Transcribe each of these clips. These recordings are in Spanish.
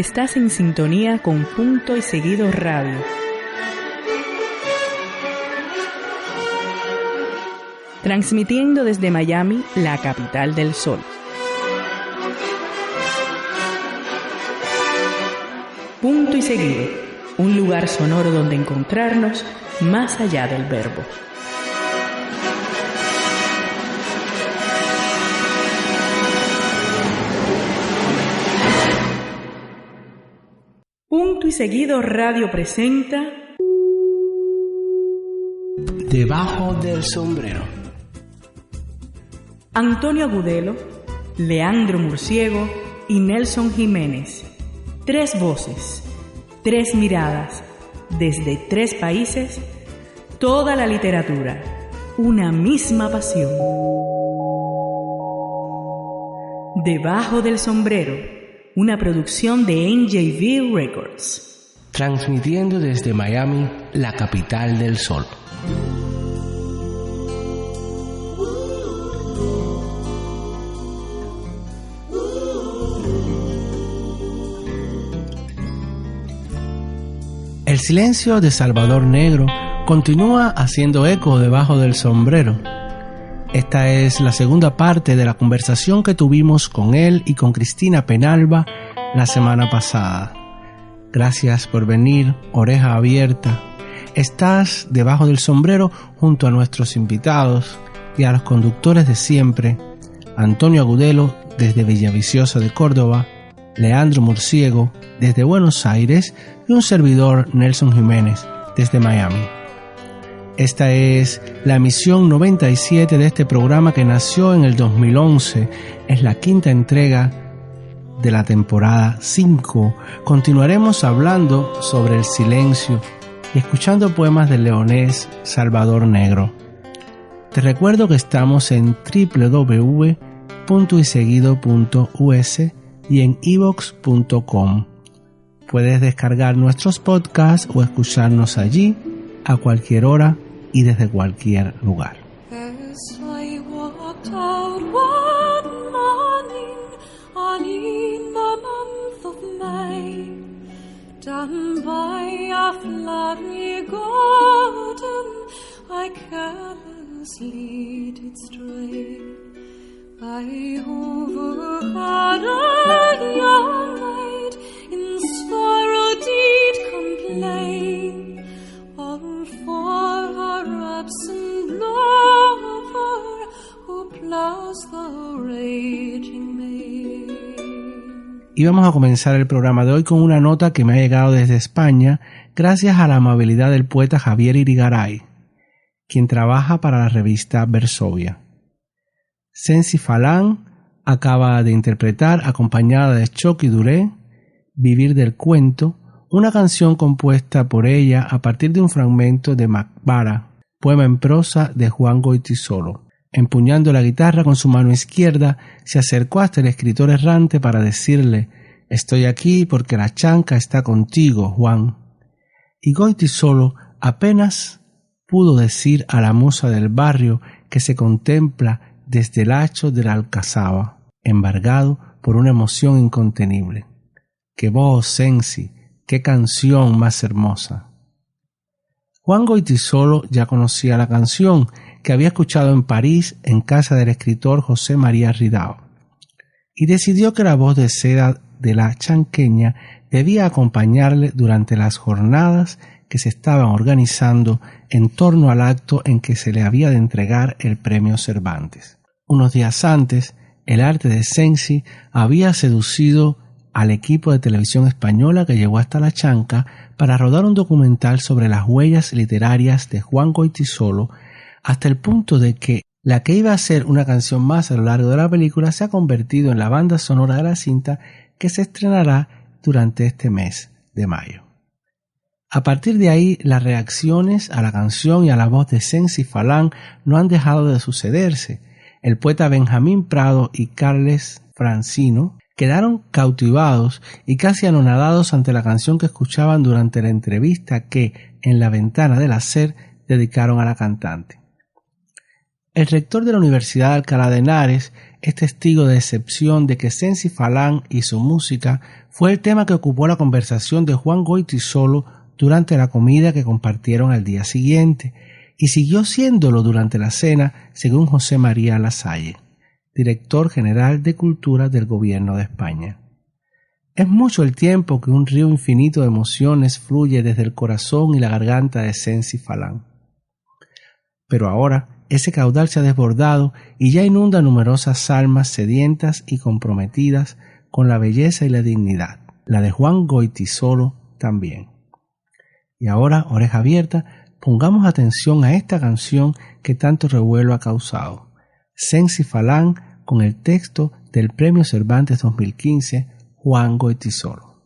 Estás en sintonía con Punto y Seguido Radio. Transmitiendo desde Miami, la capital del sol. Punto y Seguido, un lugar sonoro donde encontrarnos más allá del verbo. Punto y Seguido Radio presenta Debajo del sombrero. Antonio Agudelo, Leandro Murciego y Nelson Jiménez. 3 voces, 3 miradas, desde 3 países, toda la literatura, una misma pasión. Debajo del sombrero, una producción de NJV Records. Transmitiendo desde Miami, la capital del sol. El silencio de Salvador Negro continúa haciendo eco debajo del sombrero. Esta es la segunda parte de la conversación que tuvimos con él y con Cristina Penalba la semana pasada. Gracias por venir, oreja abierta. Estás debajo del sombrero junto a nuestros invitados y a los conductores de siempre, Antonio Agudelo desde Villaviciosa de Córdoba, Leandro Murciego desde Buenos Aires y un servidor, Nelson Jiménez, desde Miami. Esta es la emisión 97 de este programa que nació en el 2011. Es la 5ª entrega de la temporada 5. Continuaremos hablando sobre el silencio y escuchando poemas del leonés Salvador Negro. Te recuerdo que estamos en www.yseguido.us y en iVoox.com. Puedes descargar nuestros podcasts o escucharnos allí a cualquier hora y desde cualquier lugar. As I walked out one morning in the month of May, down by a flowery garden, I carelessly did stray. I overheard a young maid in sorrow did complain, all for her absent lover who plows the raging main. Y vamos a comenzar el programa de hoy con una nota que me ha llegado desde España gracias a la amabilidad del poeta Javier Irigaray, quien trabaja para la revista Versovia. Sensi Falan acaba de interpretar, acompañada de Choki Duré, Vivir del Cuento, una canción compuesta por ella a partir de un fragmento de Macbara, poema en prosa de Juan Goytisolo. Empuñando la guitarra con su mano izquierda, se acercó hasta el escritor errante para decirle: «Estoy aquí porque la chanca está contigo, Juan». Y Goytisolo apenas pudo decir a la musa del barrio que se contempla desde el hacho de la alcazaba, embargado por una emoción incontenible. ¡Qué voz, Sensi! ¡Qué canción más hermosa! Juan Goytisolo ya conocía la canción, que había escuchado en París en casa del escritor José María Ridao, y decidió que la voz de seda de la chanqueña debía acompañarle durante las jornadas que se estaban organizando en torno al acto en que se le había de entregar el premio Cervantes. Unos días antes, el arte de Sensi había seducido al equipo de televisión española que llegó hasta la Chanca para rodar un documental sobre las huellas literarias de Juan Goytisolo, hasta el punto de que la que iba a ser una canción más a lo largo de la película se ha convertido en la banda sonora de la cinta que se estrenará durante este mes de mayo. A partir de ahí, las reacciones a la canción y a la voz de Sensi Falan no han dejado de sucederse. El poeta Benjamín Prado y Carles Francino quedaron cautivados y casi anonadados ante la canción que escuchaban durante la entrevista que, en la ventana del hacer, dedicaron a la cantante. El rector de la Universidad de Alcalá de Henares es testigo de excepción de que Sensi Falán y su música fue el tema que ocupó la conversación de Juan Goytisolo durante la comida que compartieron al día siguiente, y siguió siéndolo durante la cena, según José María Lasalle, director general de Cultura del Gobierno de España. Es mucho el tiempo que un río infinito de emociones fluye desde el corazón y la garganta de Sensi Falán. Pero ahora ese caudal se ha desbordado y ya inunda numerosas almas sedientas y comprometidas con la belleza y la dignidad. La de Juan Goytisolo también. Y ahora, oreja abierta, pongamos atención a esta canción que tanto revuelo ha causado. Sensi Falán con el texto del Premio Cervantes 2015, Juan Goytisolo.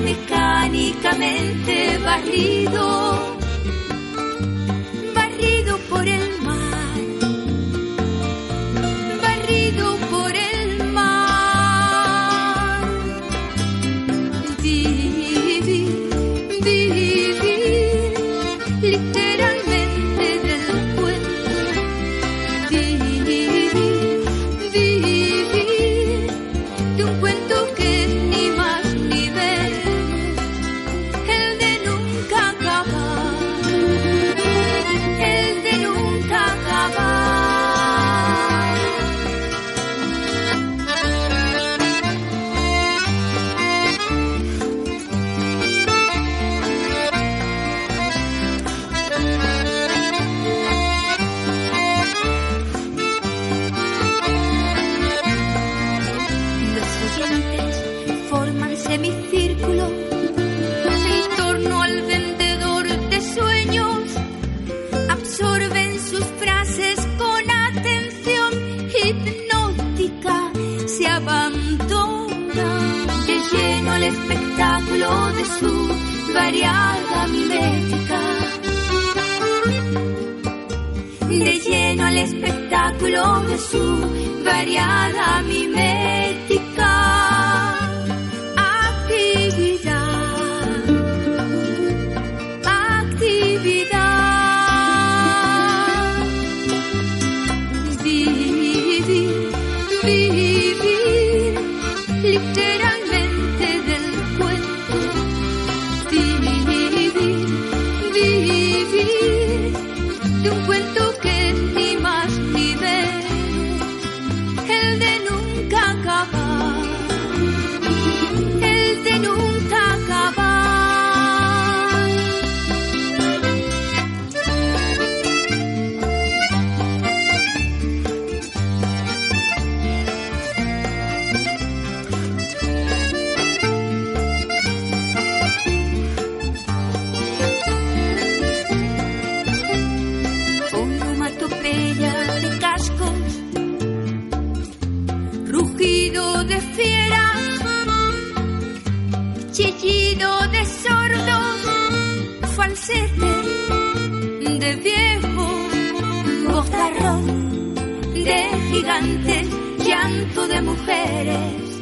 Mecánicamente barrido, barrido por el mar, barrido por el mar. Vivir, vivir, literalmente del cuento. Vivir, vivir, de un cuento que es ni más ni menos. Forman semicírculo en torno al vendedor de sueños, absorben sus frases con atención hipnótica, se abandonan de lleno al espectáculo de su variada mimética, de lleno al espectáculo de su variada mimética. Vivir, literalmente del cuento. Vivir, vivir, de un cuento que es ni más ni menos, el de nunca acabar. gigantes, llanto de mujeres.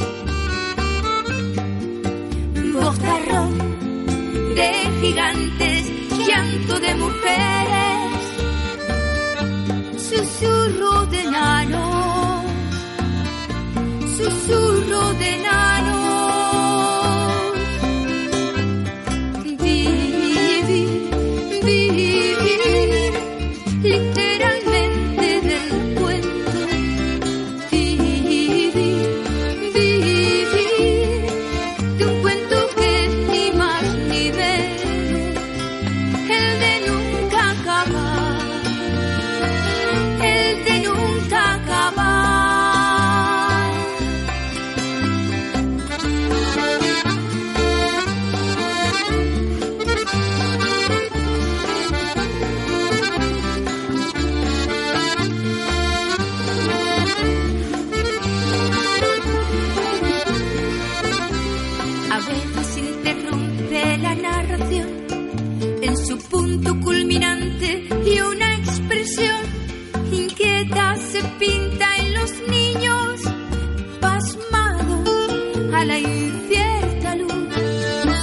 Bozarrón de gigantes, llanto de mujeres. Susurro de enanos, susurro de enanos. Vivir literalmente del cuento. Vivir de un cuento que es ni más ni menos, el de nunca acabar, el de nunca acabar. A veces interrumpe la narración en su punto culminante y una expresión inquieta se pinta en los niños pasmados a la incierta luz.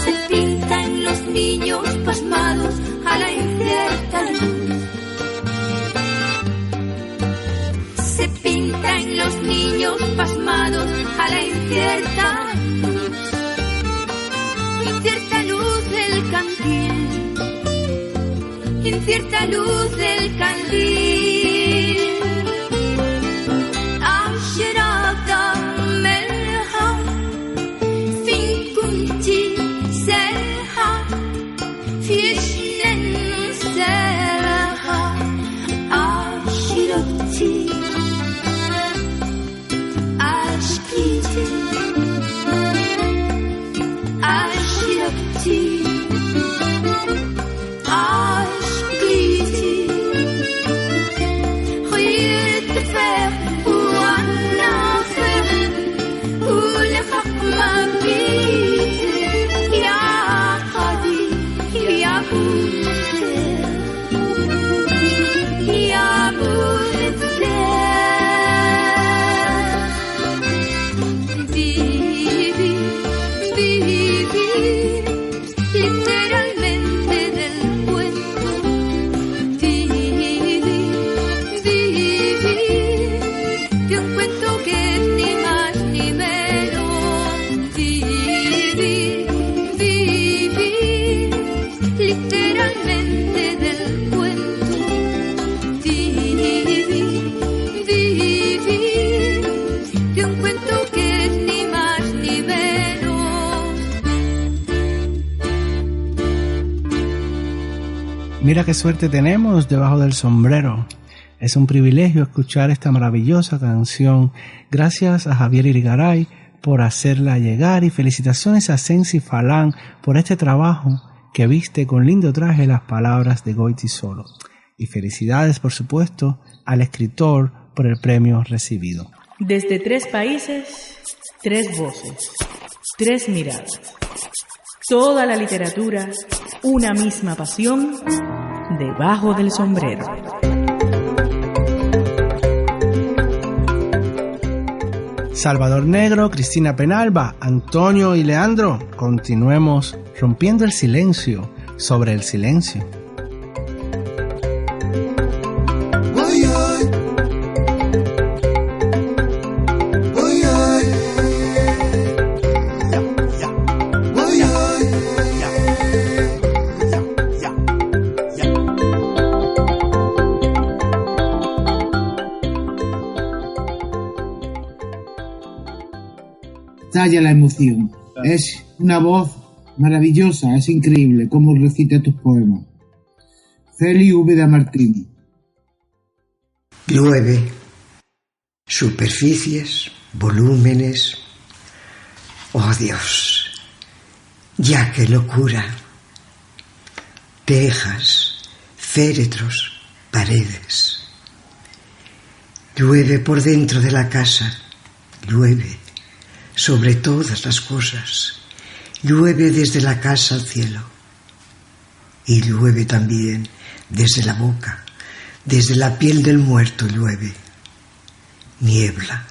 Se pinta en los niños pasmados a la incierta luz. Se pinta en los niños pasmados a la incierta luz. Incierta luz del candil, incierta luz del candil. Asherata melha, finkunchi selha, fieshnen selha, ashiroti, ashkiti. Mira qué suerte tenemos debajo del sombrero. Es un privilegio escuchar esta maravillosa canción. Gracias a Javier Irigaray por hacerla llegar y felicitaciones a Sensi Falán por este trabajo que viste con lindo traje las palabras de Goytisolo. Y felicidades, por supuesto, al escritor por el premio recibido. Desde 3 países, 3 voces, 3 miradas. Toda la literatura, una misma pasión, debajo del sombrero. Salvador Negro, Cristina Penalba, Antonio y Leandro, continuemos rompiendo el silencio sobre el silencio. Talla la emoción. Es una voz maravillosa, es increíble cómo recita tus poemas. Feli Úbeda Martín. Llueve. Superficies, volúmenes. Oh Dios, ya qué locura. Tejas, féretros, paredes. Llueve por dentro de la casa, llueve sobre todas las cosas, llueve desde la casa al cielo, y llueve también desde la boca, desde la piel del muerto llueve, niebla,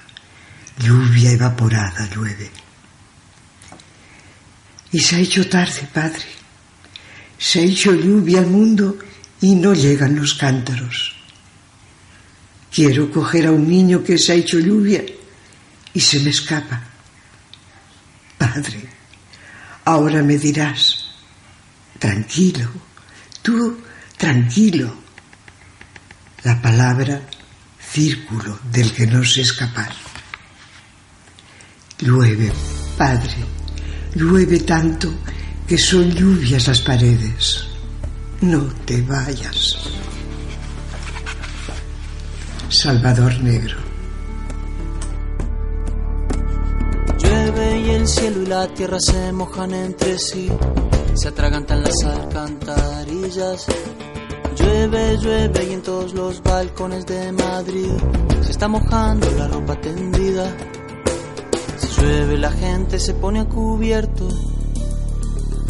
lluvia evaporada llueve. Y se ha hecho tarde, Padre. Se ha hecho lluvia al mundo y no llegan los cántaros. Quiero coger a un niño que se ha hecho lluvia y se me escapa. Padre, ahora me dirás, tranquilo, tú tranquilo. La palabra círculo del que no sé escapar. Llueve, Padre, llueve tanto que son lluvias las paredes. No te vayas. Salvador Negro. Llueve y el cielo y la tierra se mojan entre sí, se atragantan las alcantarillas. Llueve, llueve y en todos los balcones de Madrid se está mojando la ropa tendida. Si llueve la gente se pone a cubierto,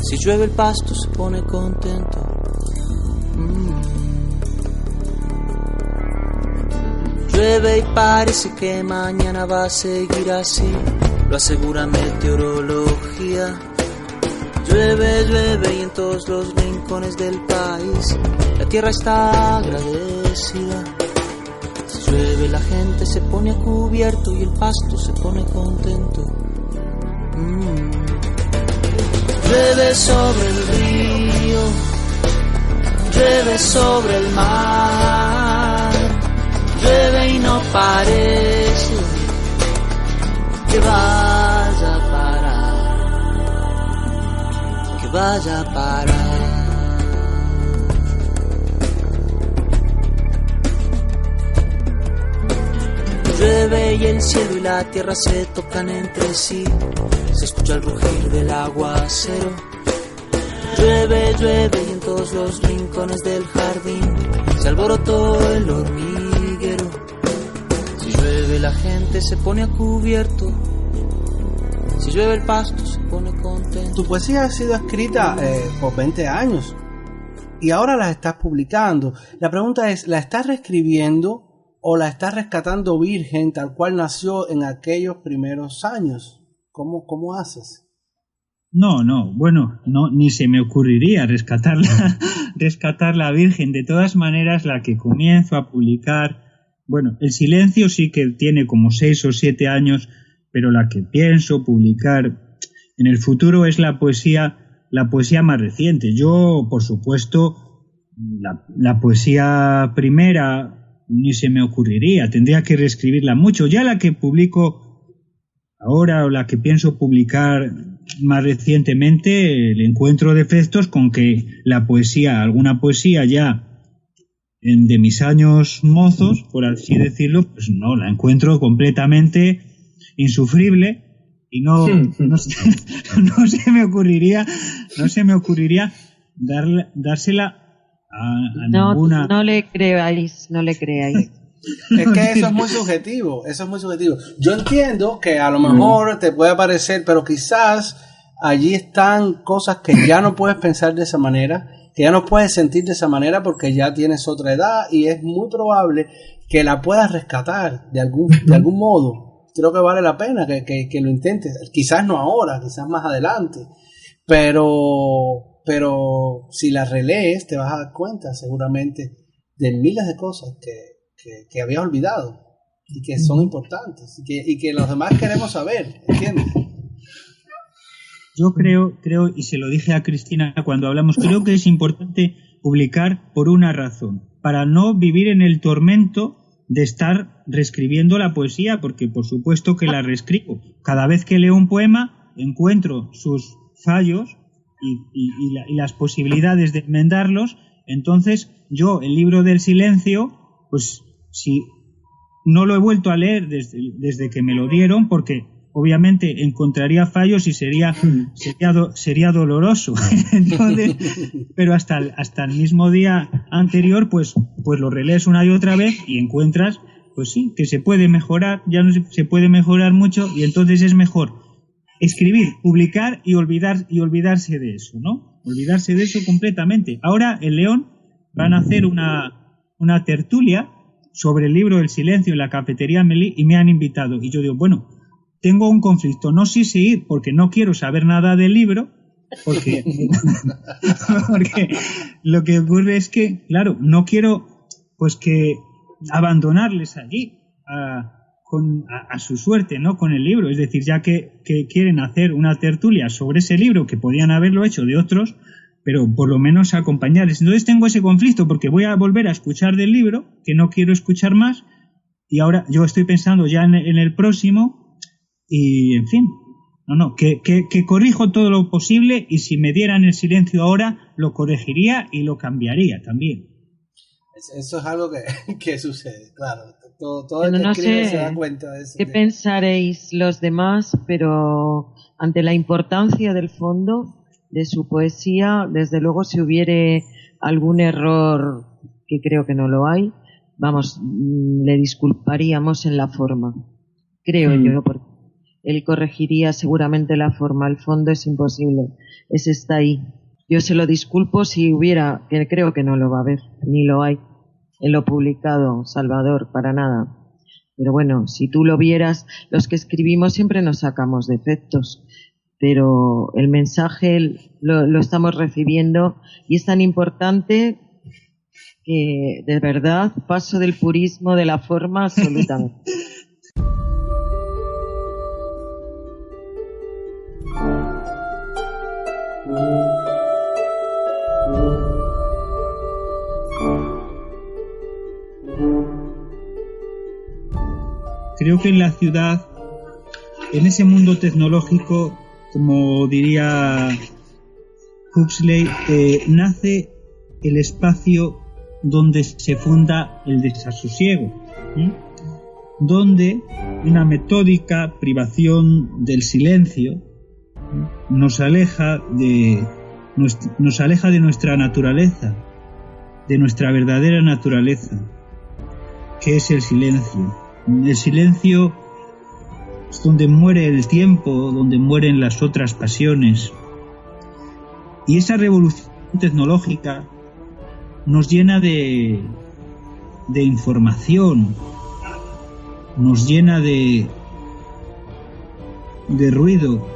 si llueve el pasto se pone contento. Llueve y parece que mañana va a seguir así, lo asegura meteorología. Llueve, llueve y en todos los rincones del país la tierra está agradecida. Si llueve la gente se pone a cubierto y el pasto se pone contento. Llueve sobre el río, llueve sobre el mar, llueve y no parece que vaya a parar, que vaya a parar. Llueve y el cielo y la tierra se tocan entre sí, se escucha el rugir del aguacero. Llueve, llueve y en todos los rincones del jardín se alborotó el hormiguero. Si llueve la gente se pone a cubierto, si llueve el pasto se pone contento. Tu poesía ha sido escrita por 20 años y ahora la estás publicando. La pregunta es, ¿la estás reescribiendo o la estás rescatando virgen tal cual nació en aquellos primeros años? ¿Cómo haces? No, bueno, no, ni se me ocurriría rescatarla virgen. De todas maneras, la que comienzo a publicar, bueno, El Silencio sí que tiene como 6 o 7 años, pero la que pienso publicar en el futuro es la poesía más reciente. Yo, por supuesto, la poesía primera ni se me ocurriría, tendría que reescribirla mucho. Ya la que publico ahora o la que pienso publicar más recientemente, le encuentro defectos con que alguna poesía ya de mis años mozos, por así decirlo, pues no, la encuentro completamente insufrible y no se me ocurriría dársela a ninguna. No le creáis. Es que eso es muy subjetivo. Yo entiendo que a lo mejor te puede parecer, pero quizás allí están cosas que ya no puedes pensar de esa manera, que ya no puedes sentir de esa manera porque ya tienes otra edad y es muy probable que la puedas rescatar de algún modo. Creo que vale la pena que lo intentes. Quizás no ahora, quizás más adelante, pero si la relees te vas a dar cuenta seguramente de miles de cosas que habías olvidado y que son importantes y que los demás queremos saber, ¿entiendes? Yo creo, y se lo dije a Cristina cuando hablamos, creo que es importante publicar por una razón, para no vivir en el tormento de estar reescribiendo la poesía, porque por supuesto que la reescribo. Cada vez que leo un poema encuentro sus fallos y las posibilidades de enmendarlos. Entonces yo el libro del Silencio, pues si no lo he vuelto a leer desde que me lo dieron, porque obviamente encontraría fallos y sería doloroso. Entonces, pero hasta el mismo día anterior pues lo relees una y otra vez y encuentras, pues sí, que se puede mejorar, ya no se puede mejorar mucho, y entonces es mejor escribir, publicar y olvidarse de eso, ¿no? Olvidarse de eso completamente. Ahora en León van a hacer una tertulia sobre el libro El silencio en la cafetería Amélie y me han invitado. Y yo digo, bueno, tengo un conflicto, no sé si ir porque no quiero saber nada del libro, porque lo que ocurre es que, claro, no quiero pues que abandonarles allí a su suerte, ¿no? Con el libro. Es decir, ya que quieren hacer una tertulia sobre ese libro, que podían haberlo hecho de otros, pero por lo menos acompañarles. Entonces tengo ese conflicto porque voy a volver a escuchar del libro, que no quiero escuchar más, y ahora yo estoy pensando ya en el próximo, y en fin, que corrijo todo lo posible, y si me dieran el silencio ahora, lo corregiría y lo cambiaría también. Eso es algo que sucede, claro. Todo el Pero que no escribe sé se da cuenta de eso. qué pensaréis los demás, pero ante la importancia del fondo de su poesía, desde luego si hubiere algún error, que creo que no lo hay, vamos, le disculparíamos en la forma, creo yo, porque él corregiría seguramente la forma, el fondo es imposible, ese está ahí. Yo se lo disculpo si hubiera, que creo que no lo va a haber, ni lo hay en lo publicado, Salvador, para nada. Pero bueno, si tú lo vieras, los que escribimos siempre nos sacamos defectos, pero el mensaje lo estamos recibiendo y es tan importante que, de verdad, paso del purismo de la forma absolutamente. Creo que en la ciudad, en ese mundo tecnológico, como diría Huxley, nace el espacio donde se funda el desasosiego, donde una metódica privación del silencio nos aleja de nuestra naturaleza, de nuestra verdadera naturaleza, que es el silencio. El silencio es donde muere el tiempo, donde mueren las otras pasiones. Y esa revolución tecnológica nos llena de información, nos llena de ruido.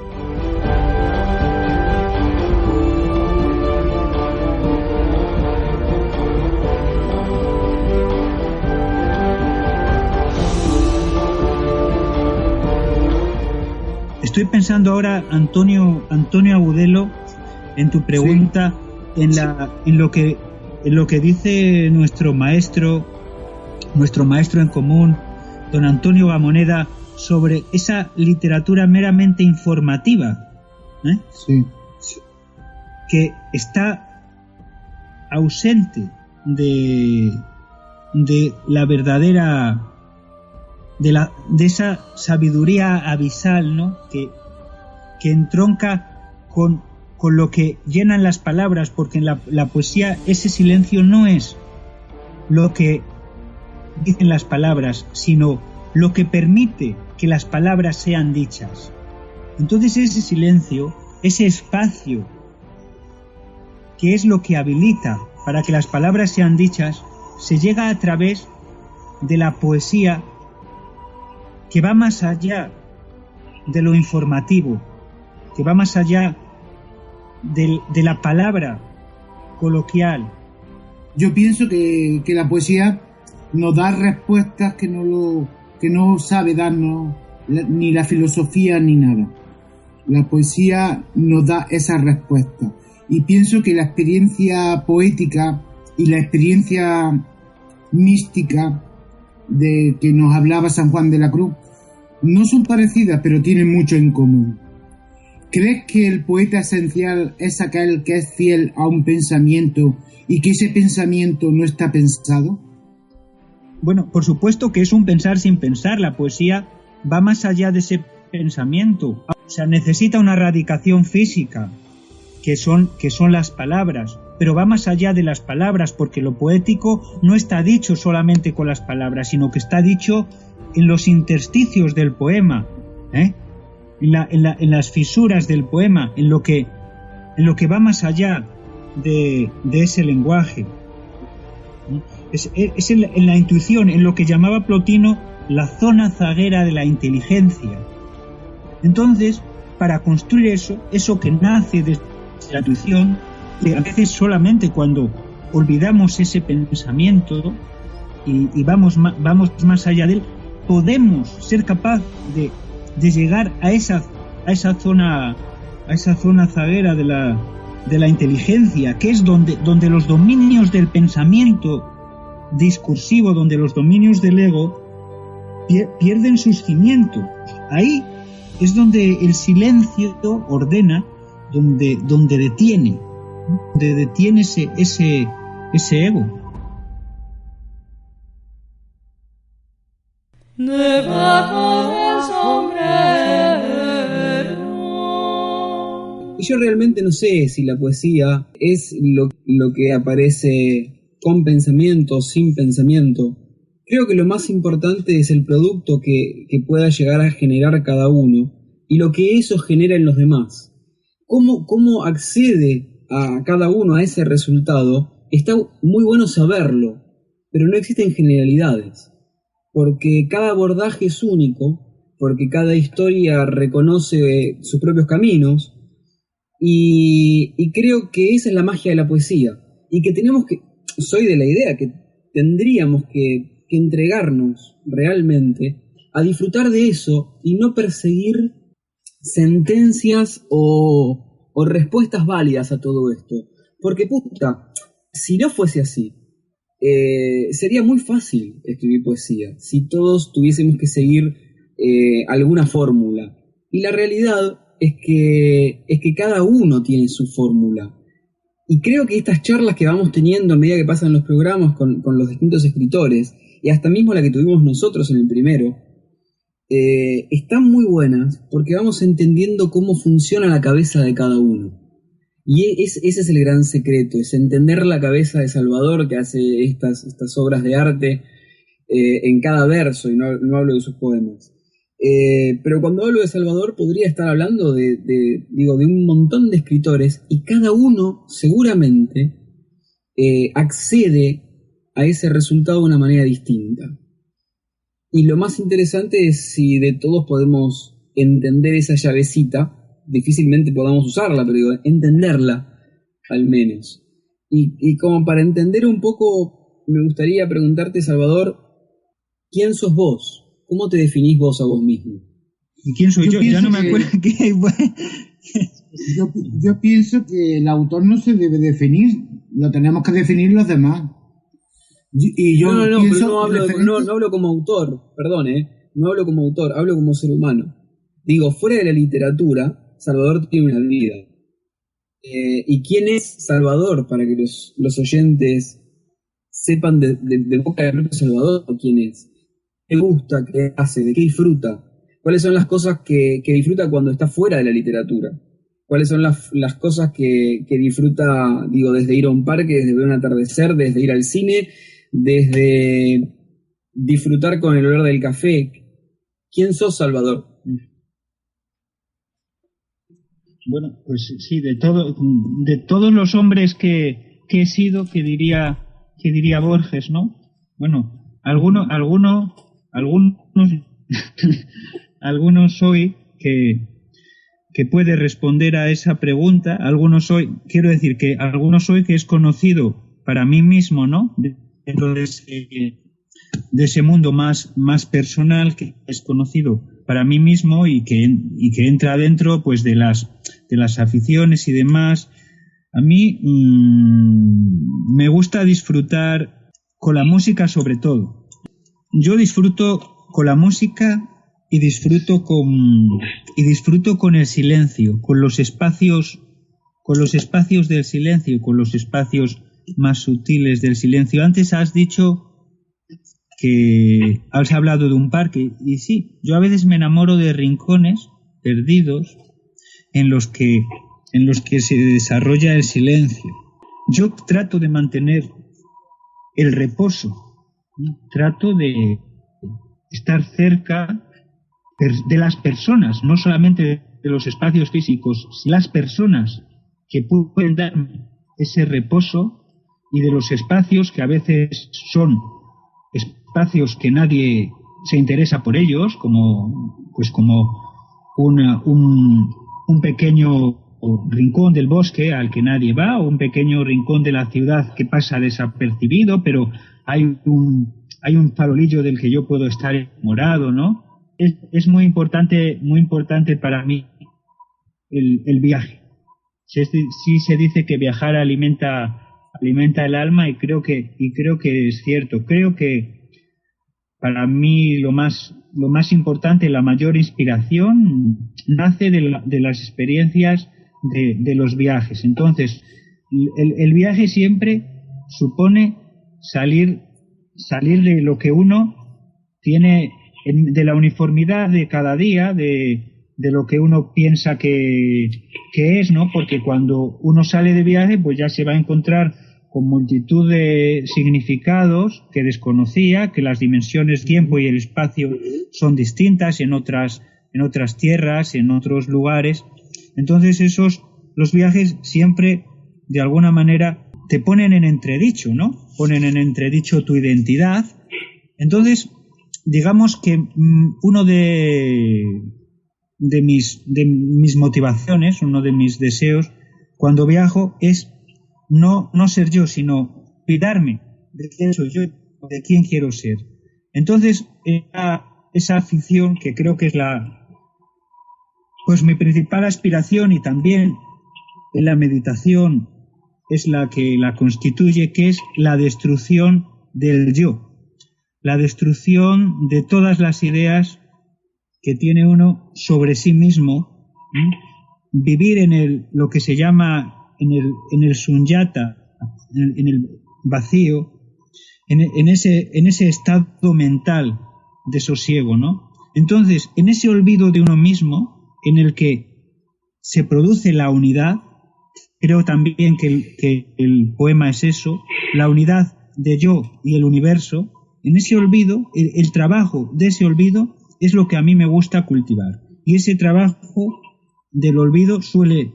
Estoy pensando ahora, Antonio Agudelo, en tu pregunta, sí, en lo que dice nuestro maestro en común, don Antonio Gamoneda, sobre esa literatura meramente informativa, sí, que está ausente de la verdadera, de esa sabiduría abisal, ¿no? que entronca con lo que llenan las palabras, porque en la poesía ese silencio no es lo que dicen las palabras, sino lo que permite que las palabras sean dichas. Entonces ese silencio, ese espacio, que es lo que habilita para que las palabras sean dichas, se llega a través de la poesía, que va más allá de lo informativo, que va más allá de la palabra coloquial. Yo pienso que la poesía nos da respuestas que no sabe darnos ni la filosofía ni nada. La poesía nos da esas respuestas. Y pienso que la experiencia poética y la experiencia mística de que nos hablaba San Juan de la Cruz no son parecidas, pero tienen mucho en común. ¿Crees que el poeta esencial es aquel que es fiel a un pensamiento y que ese pensamiento no está pensado? Bueno, por supuesto que es un pensar sin pensar. La poesía va más allá de ese pensamiento. O sea, necesita una radicación física, que son las palabras, pero va más allá de las palabras, porque lo poético no está dicho solamente con las palabras, sino que está dicho en los intersticios del poema, en las fisuras del poema, en lo que va más allá de ese lenguaje. Es en la intuición, en lo que llamaba Plotino la zona zaguera de la inteligencia. Entonces, para construir eso que nace desde la intuición, que a veces solamente cuando olvidamos ese pensamiento y vamos más allá de él, podemos ser capaces de llegar a esa zona zaguera de la inteligencia, que es donde los dominios del pensamiento discursivo, donde los dominios del ego pierden sus cimientos. Ahí es donde el silencio ordena, donde detiene ese ego. Debajo del sombrero. Y yo realmente no sé si la poesía es lo que aparece con pensamiento o sin pensamiento. Creo que lo más importante es el producto que pueda llegar a generar cada uno y lo que eso genera en los demás. Cómo accede a cada uno a ese resultado, está muy bueno saberlo, pero no existen generalidades. Porque cada abordaje es único, porque cada historia reconoce sus propios caminos, y creo que esa es la magia de la poesía, y que soy de la idea que tendríamos que entregarnos realmente a disfrutar de eso y no perseguir sentencias o respuestas válidas a todo esto. Porque si no fuese así, sería muy fácil escribir poesía si todos tuviésemos que seguir alguna fórmula. Y la realidad es que cada uno tiene su fórmula. Y creo que estas charlas que vamos teniendo a medida que pasan los programas con los distintos escritores, y hasta mismo la que tuvimos nosotros en el primero, están muy buenas porque vamos entendiendo cómo funciona la cabeza de cada uno. Y ese es el gran secreto, es entender la cabeza de Salvador, que hace estas obras de arte en cada verso, y no hablo de sus poemas. Pero cuando hablo de Salvador podría estar hablando de un montón de escritores, y cada uno seguramente accede a ese resultado de una manera distinta. Y lo más interesante es si de todos podemos entender esa llavecita. Difícilmente podamos usarla, pero entenderla al menos. Y como para entender un poco, me gustaría preguntarte, Salvador, ¿quién sos vos? ¿Cómo te definís vos a vos mismo? ¿Y quién soy yo? Ya no me acuerdo. Yo pienso que el autor no se debe definir, lo tenemos que definir los demás. Y yo no hablo como autor, perdón, no hablo como autor, hablo como ser humano. Digo, fuera de la literatura, Salvador tiene una vida. ¿Y quién es Salvador? Para que los oyentes sepan de boca del propio Salvador quién es. ¿Qué gusta? ¿Qué hace? ¿De qué disfruta? ¿Cuáles son las cosas que disfruta cuando está fuera de la literatura? ¿Cuáles son las cosas que disfruta, desde ir a un parque, desde ver un atardecer, desde ir al cine, desde disfrutar con el olor del café? ¿Quién sos, Salvador? Bueno, pues sí, de todos los hombres que he sido, que diría Borges, ¿no? Bueno, algunos soy que puede responder a esa pregunta. Algunos soy que es conocido para mí mismo, ¿no? Dentro de ese mundo más personal, que es conocido para mí mismo y que entra dentro, pues, de las aficiones y demás. A mí me gusta disfrutar con la música, sobre todo. Yo disfruto con la música y disfruto con el silencio, con los espacios del silencio, con los espacios más sutiles del silencio. Antes has dicho que has hablado de un parque, y sí, yo a veces me enamoro de rincones perdidos en los que se desarrolla el silencio. Yo trato de mantener el reposo, trato de estar cerca de las personas, no solamente de los espacios físicos, sino las personas que pueden darme ese reposo y de los espacios que a veces son espacios que nadie se interesa por ellos, como un pequeño rincón del bosque al que nadie va, o un pequeño rincón de la ciudad que pasa desapercibido, pero hay un farolillo del que yo puedo estar enamorado, ¿no? Es muy importante para mí el viaje. Sí se dice que viajar alimenta el alma, y creo que es cierto. Creo que para mí lo más importante, la mayor inspiración nace de las experiencias de los viajes. Entonces, el viaje siempre supone salir de lo que uno tiene, de la uniformidad de cada día, de lo que uno piensa que es, ¿no? Porque cuando uno sale de viaje, pues ya se va a encontrar con multitud de significados que desconocía, que las dimensiones, tiempo y el espacio son distintas en otras tierras, en otros lugares. Entonces los viajes siempre, de alguna manera, te ponen en entredicho, ¿no? Ponen en entredicho tu identidad. Entonces, digamos que uno de mis motivaciones, uno de mis deseos cuando viajo es no ser yo, sino cuidarme de quién soy yo, de quién quiero ser. Entonces, esa afición, que creo que es mi principal aspiración, y también en la meditación es la que la constituye, que es la destrucción del yo, la destrucción de todas las ideas que tiene uno sobre sí mismo, vivir en lo que se llama en el sunyata, en el vacío, en ese estado mental de sosiego, ¿no? Entonces, en ese olvido de uno mismo, en el que se produce la unidad, creo también que el poema es eso, la unidad de yo y el universo. En ese olvido, el trabajo de ese olvido es lo que a mí me gusta cultivar. Y ese trabajo del olvido suele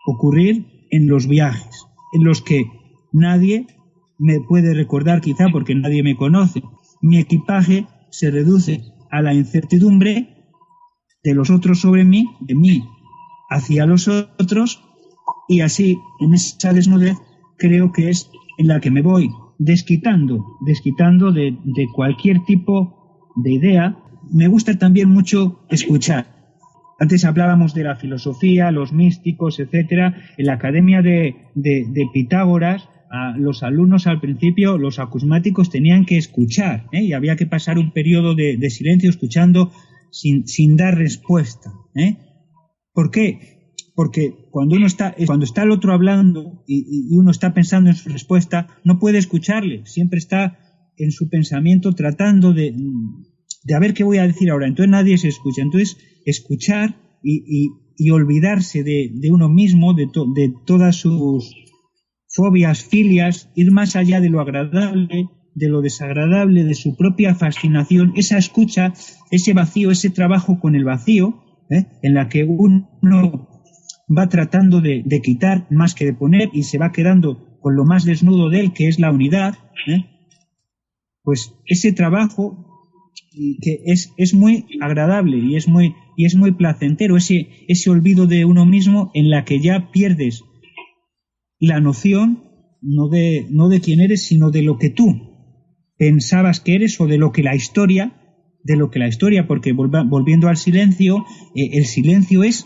ocurrir en los viajes, en los que nadie me puede recordar, quizá porque nadie me conoce. Mi equipaje se reduce a la incertidumbre de los otros sobre mí, de mí hacia los otros, y así, en esa desnudez, creo que es en la que me voy desquitando de cualquier tipo de idea. Me gusta también mucho escuchar. Antes hablábamos de la filosofía, los místicos, etcétera. En la academia de Pitágoras, a los alumnos al principio, los acusmáticos, tenían que escuchar, y había que pasar un periodo de silencio escuchando sin dar respuesta. ¿Por qué? Porque cuando está el otro hablando y uno está pensando en su respuesta, no puede escucharle. Siempre está en su pensamiento tratando de a ver qué voy a decir ahora. Entonces nadie se escucha. Entonces, escuchar y olvidarse de uno mismo, de todas sus fobias, filias, ir más allá de lo agradable, de lo desagradable, de su propia fascinación, esa escucha, ese vacío, ese trabajo con el vacío, en la que uno va tratando de quitar más que de poner, y se va quedando con lo más desnudo de él, que es la unidad, pues ese trabajo que es muy agradable y es muy placentero, ese olvido de uno mismo, en la que ya pierdes la noción no de quién eres, sino de lo que tú pensabas que eres, o de lo que la historia, porque volviendo al silencio, el silencio es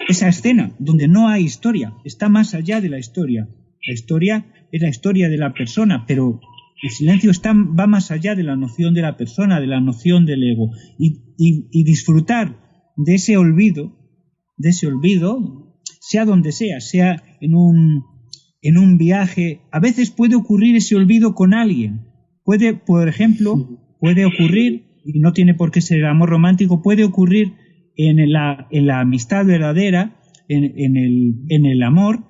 esa escena donde no hay historia, está más allá de la historia. La historia es la historia de la persona, pero el silencio va más allá de la noción de la persona, de la noción del ego. Y disfrutar de ese olvido, sea donde sea en un viaje. A veces puede ocurrir ese olvido con alguien. Por ejemplo, puede ocurrir, y no tiene por qué ser el amor romántico, puede ocurrir en la amistad verdadera, en el amor,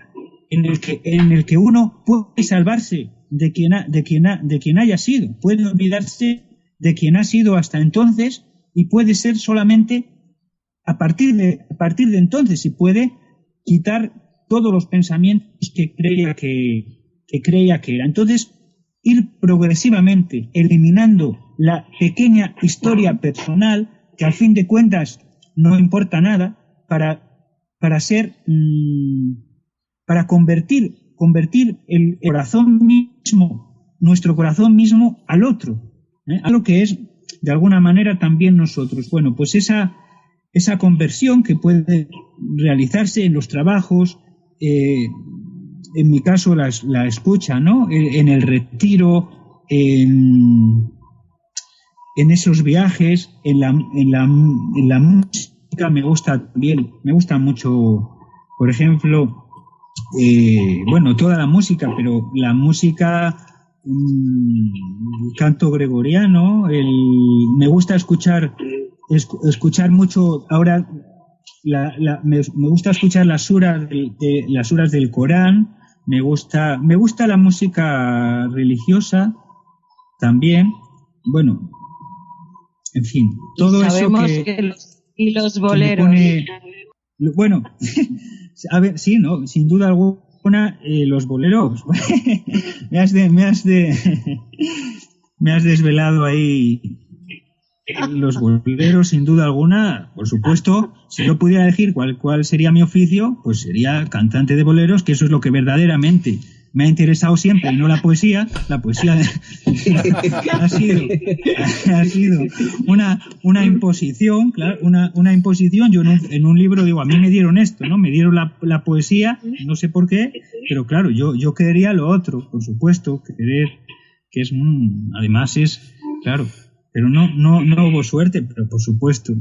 en el que uno puede salvarse de quien haya sido, puede olvidarse de quien ha sido hasta entonces, y puede ser solamente a partir de entonces, y puede quitar todos los pensamientos que creía que que creía que era. Entonces, ir progresivamente eliminando la pequeña historia personal, que al fin de cuentas no importa nada, para convertir el corazón mismo, nuestro corazón mismo, al otro, a lo que es de alguna manera también nosotros. Bueno, pues esa conversión que puede realizarse en los trabajos, en mi caso la escucha, ¿no? En el retiro, en esos viajes, en la música me gusta también, me gusta mucho, por ejemplo, toda la música, pero la música, el canto gregoriano, me gusta escuchar mucho ahora. Me gusta escuchar las suras del Corán. Me gusta la música religiosa también. Bueno, en fin, todo sabemos eso que los boleros. Bueno, a ver, sí, no, sin duda alguna, los boleros. me has desvelado ahí. Los boleros, sin duda alguna, por supuesto. Si yo pudiera elegir cuál sería mi oficio, pues sería cantante de boleros, que eso es lo que verdaderamente me ha interesado siempre, y no la poesía. La poesía ha sido una imposición, claro, una imposición. Yo en un libro digo, a mí me dieron esto, ¿no? Me dieron la poesía, no sé por qué, pero claro, yo quería lo otro, por supuesto, querer, que es, además es, claro. Pero no hubo suerte, pero por supuesto,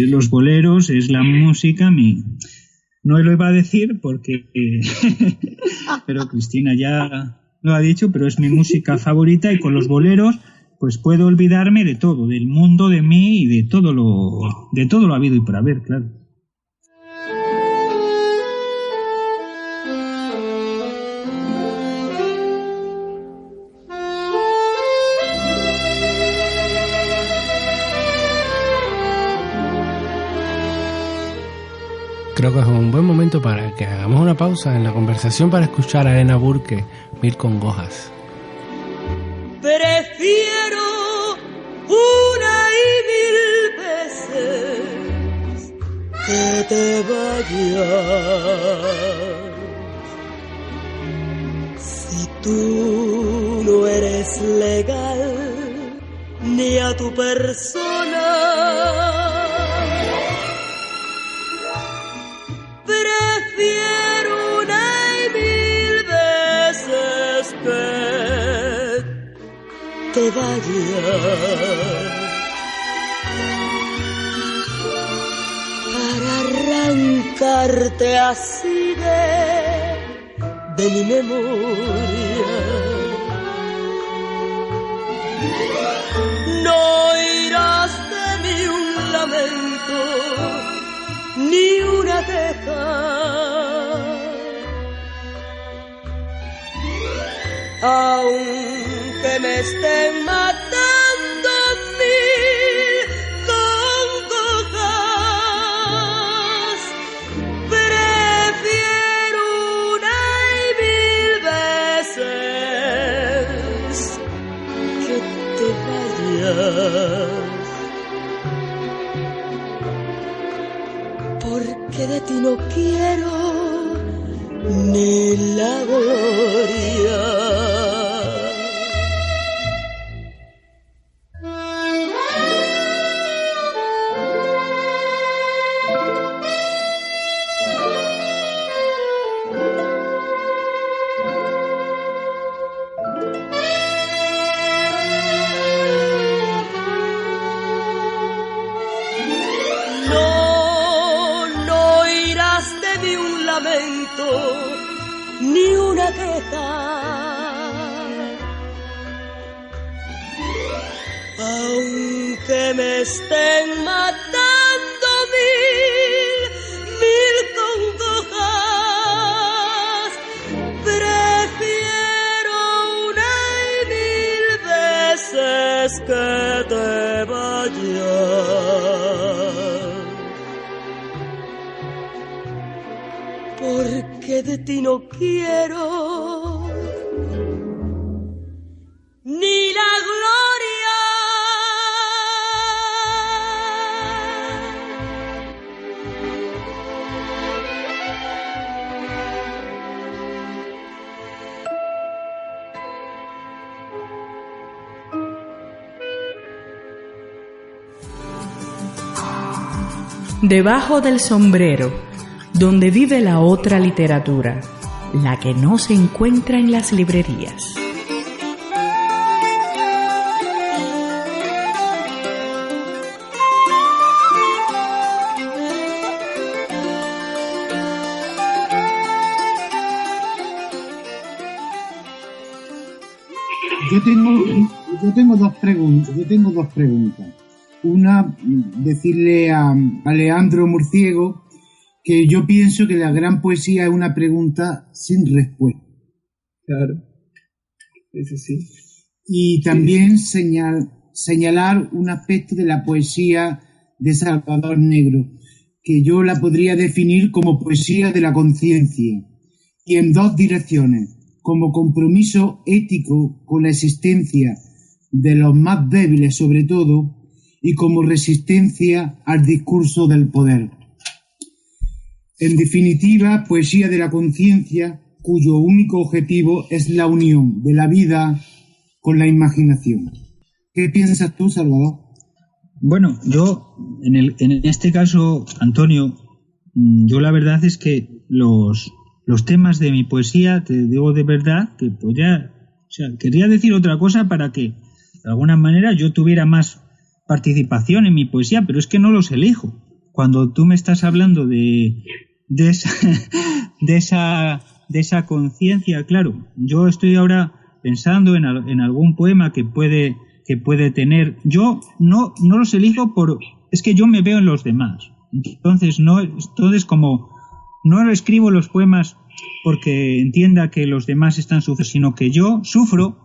los boleros es la música, no lo iba a decir porque, pero Cristina ya lo ha dicho, pero es mi música favorita, y con los boleros pues puedo olvidarme de todo, del mundo, de mí y de todo lo habido y por haber, claro. Creo que es un buen momento para que hagamos una pausa en la conversación para escuchar a Elena Burke, Mil congojas. Prefiero una y mil veces que te vayas. Si tú no eres legal ni a tu persona, prefiero una y mil veces que te vayas, para arrancarte así de mi memoria. No irás de mí un lamento ni una queja, aunque me estén matando mil congojas. Prefiero una y mil veces que te vayas, porque de ti no quiero ni la gloria. Ni una queja, aunque me estén matando mil congojas. Prefiero una y mil veces que te vayas, porque de ti no quiero debajo del sombrero, donde vive la otra literatura, la que no se encuentra en las librerías. Yo tengo dos preguntas. Una, decirle a Leandro Murciego que yo pienso que la gran poesía es una pregunta sin respuesta. Claro, eso sí. Y también señalar un aspecto de la poesía de Salvador Negro, que yo la podría definir como poesía de la conciencia, y en dos direcciones: como compromiso ético con la existencia de los más débiles sobre todo, y como resistencia al discurso del poder. En definitiva, poesía de la conciencia, cuyo único objetivo es la unión de la vida con la imaginación. ¿Qué piensas tú, Salvador? Bueno, yo, en este caso, Antonio, yo la verdad es que los temas de mi poesía, te digo de verdad, que pues ya, o sea, quería decir otra cosa para que, de alguna manera, yo tuviera más participación en mi poesía, pero es que no los elijo. Cuando tú me estás hablando de esa conciencia, claro, yo estoy ahora pensando en algún poema que puede tener. Yo no los elijo es que yo me veo en los demás. Entonces como no escribo los poemas porque entienda que los demás están sufriendo, sino que yo sufro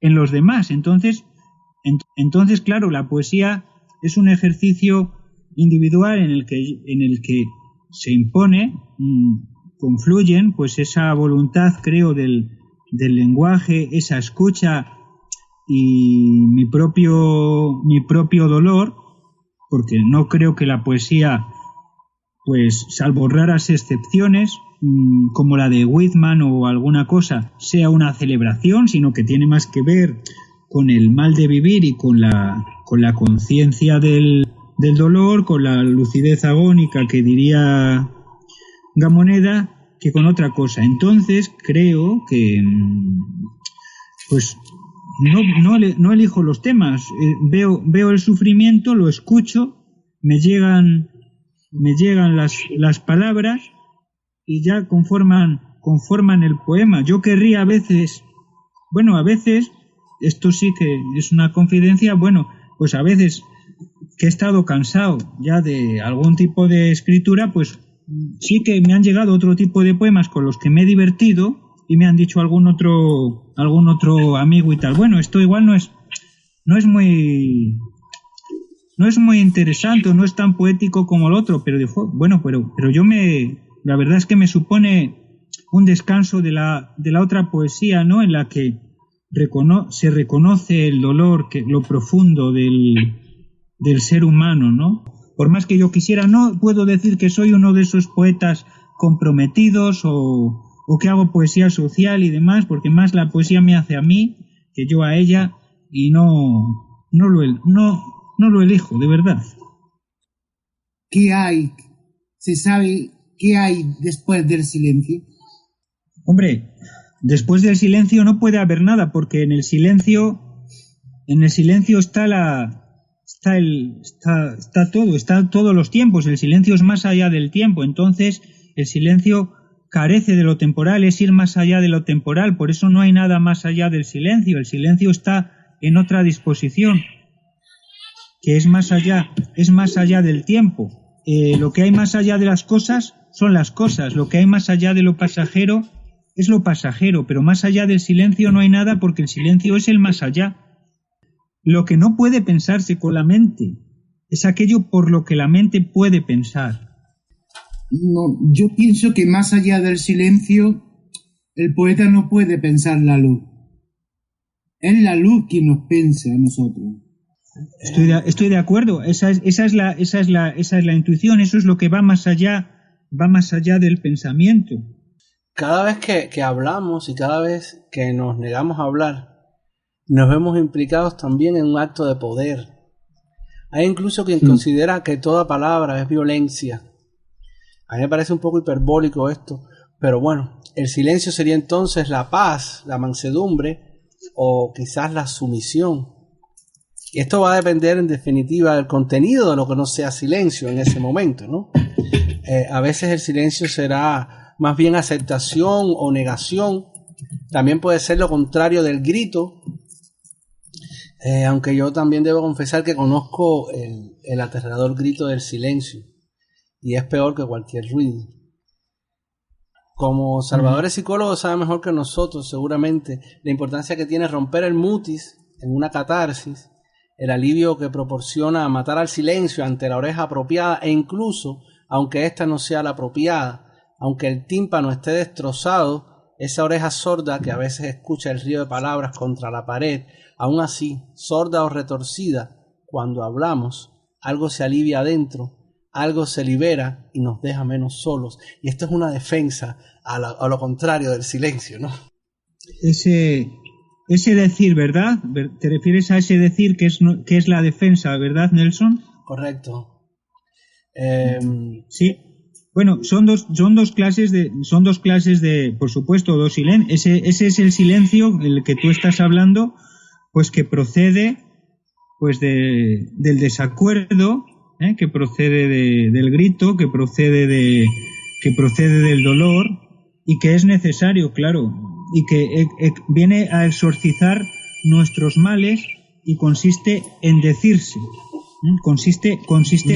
en los demás. Entonces, claro, la poesía es un ejercicio individual en el que se impone, confluyen, pues esa voluntad, creo, del lenguaje, esa escucha y mi propio dolor, porque no creo que la poesía, pues salvo raras excepciones, como la de Whitman o alguna cosa, sea una celebración, sino que tiene más que ver con el mal de vivir y con la conciencia del dolor, con la lucidez agónica que diría Gamoneda, que con otra cosa. Entonces creo que pues no elijo los temas, veo el sufrimiento, lo escucho, me llegan las palabras y ya conforman el poema. Yo querría a veces, esto sí que es una confidencia, pues a veces que he estado cansado ya de algún tipo de escritura, pues sí que me han llegado otro tipo de poemas con los que me he divertido y me han dicho algún otro amigo y tal. Bueno, esto igual no es muy interesante, no es tan poético como el otro, pero dijo, pero la verdad es que me supone un descanso de la otra poesía, ¿no? En la que se reconoce el dolor, lo profundo del ser humano, ¿no? Por más que yo quisiera, no puedo decir que soy uno de esos poetas comprometidos o que hago poesía social y demás, porque más la poesía me hace a mí que yo a ella, y no lo elijo, de verdad. ¿Qué hay? ¿Se sabe qué hay después del silencio? Hombre, después del silencio no puede haber nada, porque en el silencio está todo, están todos los tiempos. El silencio es más allá del tiempo, entonces el silencio carece de lo temporal, es ir más allá de lo temporal, por eso no hay nada más allá del silencio. El silencio está en otra disposición, que es más allá del tiempo. Lo que hay más allá de las cosas son las cosas, lo que hay más allá de lo pasajero es lo pasajero, pero más allá del silencio no hay nada, porque el silencio es el más allá. Lo que no puede pensarse con la mente es aquello por lo que la mente puede pensar. No, yo pienso que más allá del silencio, el poeta no puede pensar la luz. Es la luz quien nos piensa a nosotros. Estoy de acuerdo. Esa es la intuición. Eso es lo que va más allá del pensamiento. Cada vez que hablamos y cada vez que nos negamos a hablar, nos vemos implicados también en un acto de poder. Hay incluso quien considera que toda palabra es violencia. A mí me parece un poco hiperbólico esto, pero bueno, el silencio sería entonces la paz, la mansedumbre o quizás la sumisión. Y esto va a depender en definitiva del contenido de lo que no sea silencio en ese momento, ¿no? A veces el silencio será más bien aceptación o negación. También puede ser lo contrario del grito. Aunque yo también debo confesar que conozco el aterrador grito del silencio. Y es peor que cualquier ruido. Como Salvador es psicólogo, sabe mejor que nosotros seguramente la importancia que tiene romper el mutis en una catarsis, el alivio que proporciona matar al silencio ante la oreja apropiada e incluso, aunque ésta no sea la apropiada, aunque el tímpano esté destrozado, esa oreja sorda que a veces escucha el río de palabras contra la pared, aún así, sorda o retorcida, cuando hablamos, algo se alivia adentro, algo se libera y nos deja menos solos. Y esto es una defensa a lo contrario del silencio, ¿no? Ese decir, ¿verdad? ¿Te refieres a ese decir que es la defensa, ¿verdad, Nelson? Correcto. Sí. Bueno, son dos clases de, por supuesto, dos silencios. Ese es el silencio el que tú estás hablando, pues que procede pues del desacuerdo, que procede del grito, que procede del dolor y que es necesario, claro, y que viene a exorcizar nuestros males y consiste en decirse, consiste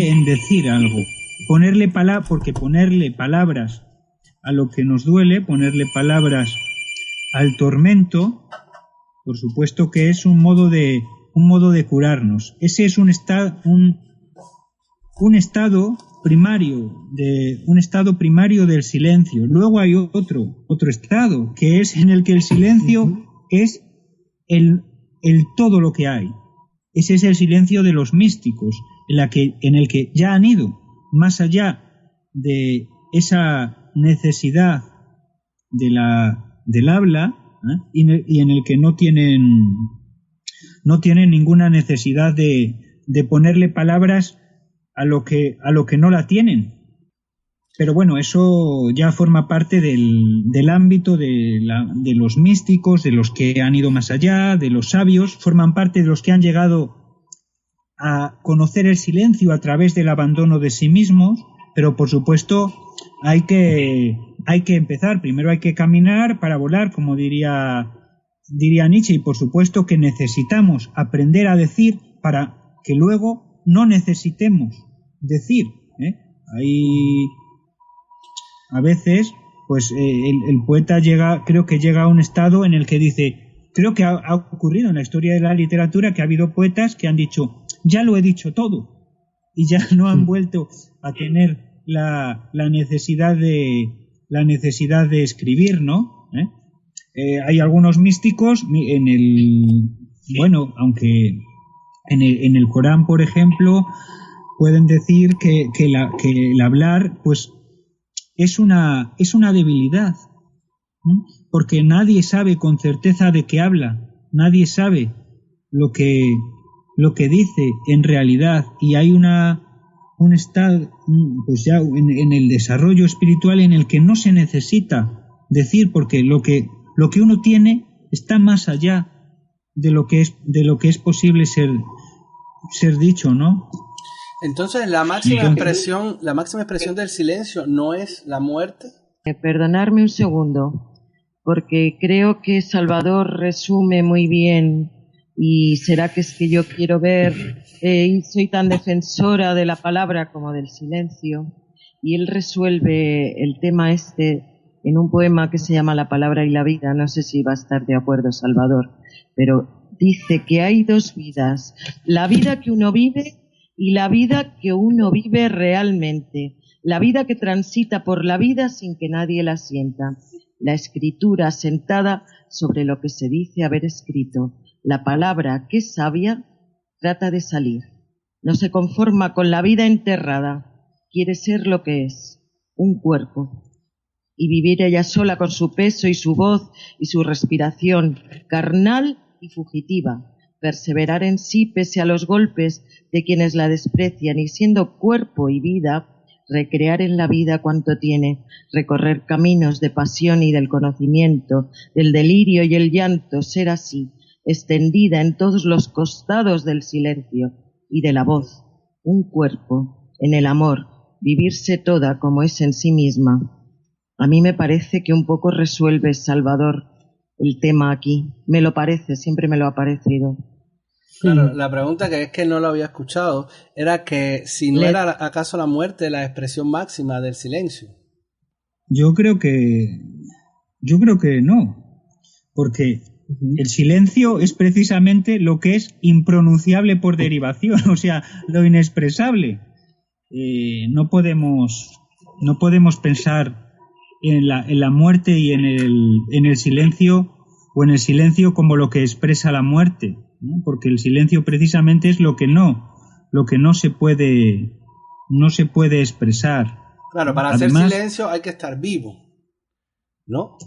en decir algo, porque ponerle palabras a lo que nos duele, ponerle palabras al tormento, por supuesto que es un modo de curarnos. Ese es un estado primario del silencio. Luego hay otro estado, que es en el que el silencio es el todo lo que hay. Ese es el silencio de los místicos, en el que ya han ido más allá de esa necesidad del habla, y en el que no tienen ninguna necesidad de ponerle palabras a lo que no la tienen. Pero bueno, eso ya forma parte del ámbito de los místicos, de los que han ido más allá, de los sabios, forman parte de los que han llegado a conocer el silencio a través del abandono de sí mismos, pero por supuesto hay que empezar. Primero hay que caminar para volar, como diría Nietzsche, y por supuesto que necesitamos aprender a decir para que luego no necesitemos decir. A veces pues el poeta creo que llega a un estado en el que dice, creo que ha ocurrido en la historia de la literatura que ha habido poetas que han dicho, ya lo he dicho todo, y ya no han vuelto a tener la necesidad de escribir, ¿no? Hay algunos místicos aunque en el Corán, por ejemplo, pueden decir que el hablar pues es una debilidad, porque nadie sabe con certeza de qué habla, nadie sabe lo que dice en realidad, y hay un estado pues ya en el desarrollo espiritual en el que no se necesita decir, porque lo que uno tiene está más allá de lo que es posible ser dicho, ¿no? Entonces la máxima expresión del silencio no es la muerte. Perdonadme un segundo, porque creo que Salvador resume muy bien, y será que es que yo quiero ver, y soy tan defensora de la palabra como del silencio, y él resuelve el tema en un poema que se llama La palabra y la vida. No sé si va a estar de acuerdo Salvador, pero dice que hay dos vidas, la vida que uno vive y la vida que uno vive realmente, la vida que transita por la vida sin que nadie la sienta, la escritura sentada sobre lo que se dice haber escrito, la palabra que es sabia trata de salir, no se conforma con la vida enterrada, quiere ser lo que es, un cuerpo, y vivir ella sola con su peso y su voz y su respiración, carnal y fugitiva, perseverar en sí pese a los golpes de quienes la desprecian y siendo cuerpo y vida, recrear en la vida cuanto tiene, recorrer caminos de pasión y del conocimiento, del delirio y el llanto, ser así, extendida en todos los costados del silencio y de la voz, un cuerpo, en el amor, vivirse toda como es en sí misma. A mí me parece que un poco resuelve, Salvador, el tema aquí. Me lo parece, siempre me lo ha parecido. Claro, la pregunta, que es que no lo había escuchado, era que si no era acaso la muerte la expresión máxima del silencio. Yo creo que no, porque el silencio es precisamente lo que es impronunciable por derivación, o sea, lo inexpresable. No podemos pensar en la muerte y en el silencio, o en el silencio como lo que expresa la muerte, ¿no? Porque el silencio precisamente es lo que no se puede expresar. Claro, para Además, hacer silencio hay que estar vivo, ¿no?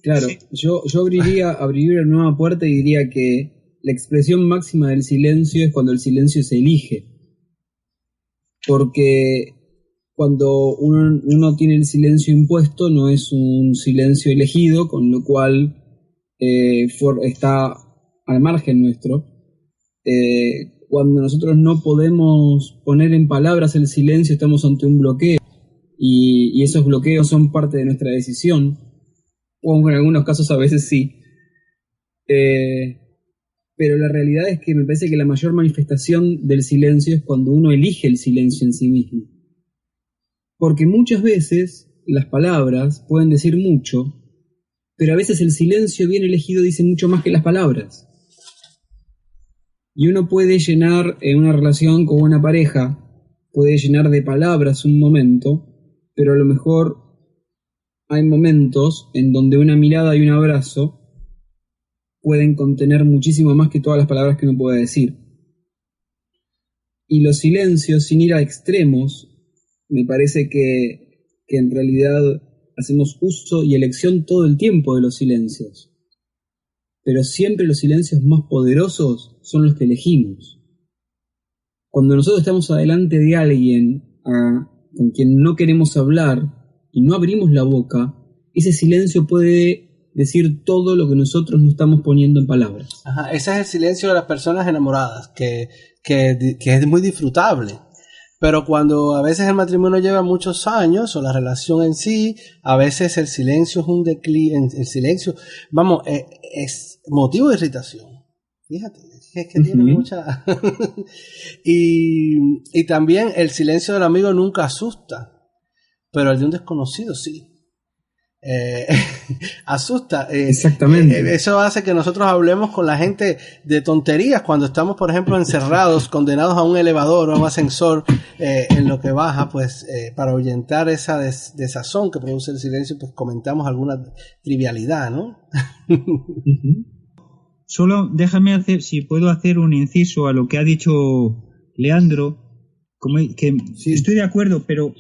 Claro, Sí. yo abriría una nueva puerta y diría que la expresión máxima del silencio es cuando el silencio se elige. Porque cuando uno tiene el silencio impuesto, no es un silencio elegido, con lo cual está al margen nuestro. Cuando nosotros no podemos poner en palabras el silencio, estamos ante un bloqueo, y esos bloqueos son parte de nuestra decisión, o en algunos casos a veces sí. Pero la realidad es que me parece que la mayor manifestación del silencio es cuando uno elige el silencio en sí mismo. Porque muchas veces las palabras pueden decir mucho, pero a veces el silencio bien elegido dice mucho más que las palabras. Y uno puede llenar en una relación con una pareja, puede llenar de palabras un momento, pero a lo mejor hay momentos en donde una mirada y un abrazo pueden contener muchísimo más que todas las palabras que uno pueda decir. Y los silencios, sin ir a extremos, me parece que en realidad hacemos uso y elección todo el tiempo de los silencios. Pero siempre los silencios más poderosos son los que elegimos. Cuando nosotros estamos adelante de alguien con quien no queremos hablar y no abrimos la boca, ese silencio puede decir todo lo que nosotros no estamos poniendo en palabras. Ajá, ese es el silencio de las personas enamoradas, que es muy disfrutable. Pero cuando a veces el matrimonio lleva muchos años, o la relación en sí, a veces el silencio es un declive, el silencio, es motivo de irritación. Fíjate, es que tiene mucha... y también el silencio del amigo nunca asusta, pero el de un desconocido sí. Asusta. Exactamente. Eso hace que nosotros hablemos con la gente de tonterías cuando estamos, por ejemplo, encerrados, condenados a un elevador o a un ascensor, en lo que baja, pues para ahuyentar esa desazón que produce el silencio, pues comentamos alguna trivialidad, ¿no? Solo déjame si puedo hacer un inciso a lo que ha dicho Leandro, que sí, estoy de acuerdo, pero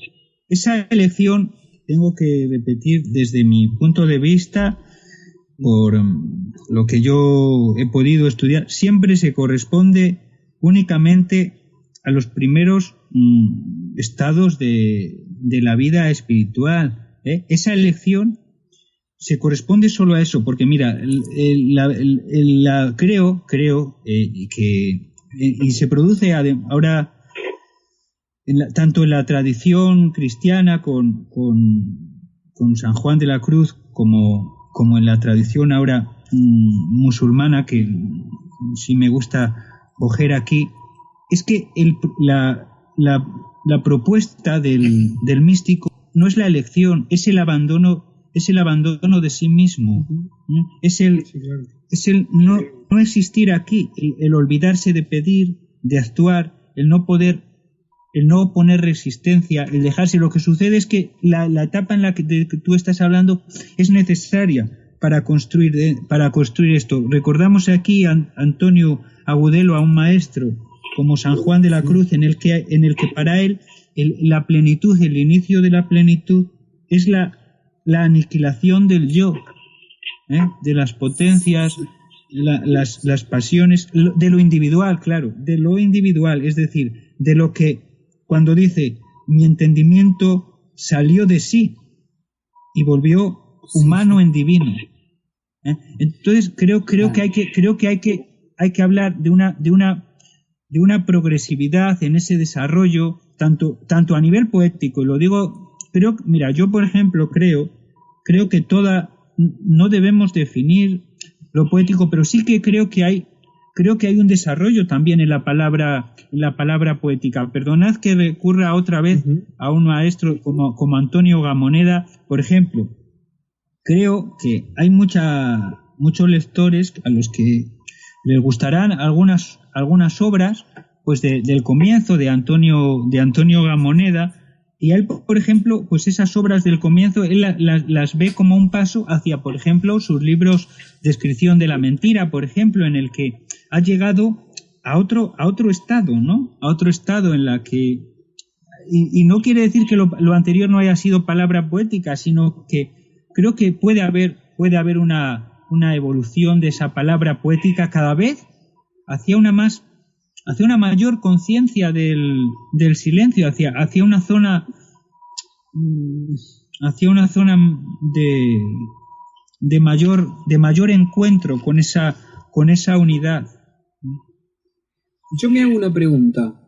esa elección, tengo que repetir, desde mi punto de vista, por lo que yo he podido estudiar, siempre se corresponde únicamente a los primeros estados de la vida espiritual. Esa elección se corresponde solo a eso, porque mira, creo que y se produce ahora tanto en la tradición cristiana con San Juan de la Cruz como en la tradición ahora musulmana, que sí me gusta coger aquí, es que la propuesta del místico no es la elección, es el abandono de sí mismo. Es el no existir aquí, el olvidarse de pedir, de actuar, el no poner resistencia, el dejarse. Lo que sucede es que la etapa en la que tú estás hablando es necesaria para construir esto. Recordamos aquí a Antonio Agudelo, a un maestro como San Juan de la Cruz, en el que para él la plenitud, el inicio de la plenitud es la aniquilación del yo, de las potencias las pasiones de lo individual, claro, de lo individual, es decir, de lo que cuando dice mi entendimiento salió de sí y volvió humano en divino. Entonces creo que hay que hablar de una progresividad en ese desarrollo tanto a nivel poético, y lo digo, mira, yo por ejemplo creo que no debemos definir lo poético, pero sí que creo que hay un desarrollo también en la palabra poética. Perdonad que recurra otra vez a un maestro como Antonio Gamoneda, por ejemplo. Creo que hay muchos lectores a los que les gustarán algunas obras, pues del comienzo de Antonio Gamoneda. Y él, por ejemplo, pues esas obras del comienzo, él las ve como un paso hacia, por ejemplo, sus libros Descripción de la mentira, por ejemplo, en el que ha llegado a otro estado, ¿no? A otro estado en la que... Y no quiere decir que lo anterior no haya sido palabra poética, sino que creo que puede haber una evolución de esa palabra poética cada vez hacia una mayor conciencia del silencio, hacia una zona de mayor encuentro con esa unidad. Yo me hago una pregunta,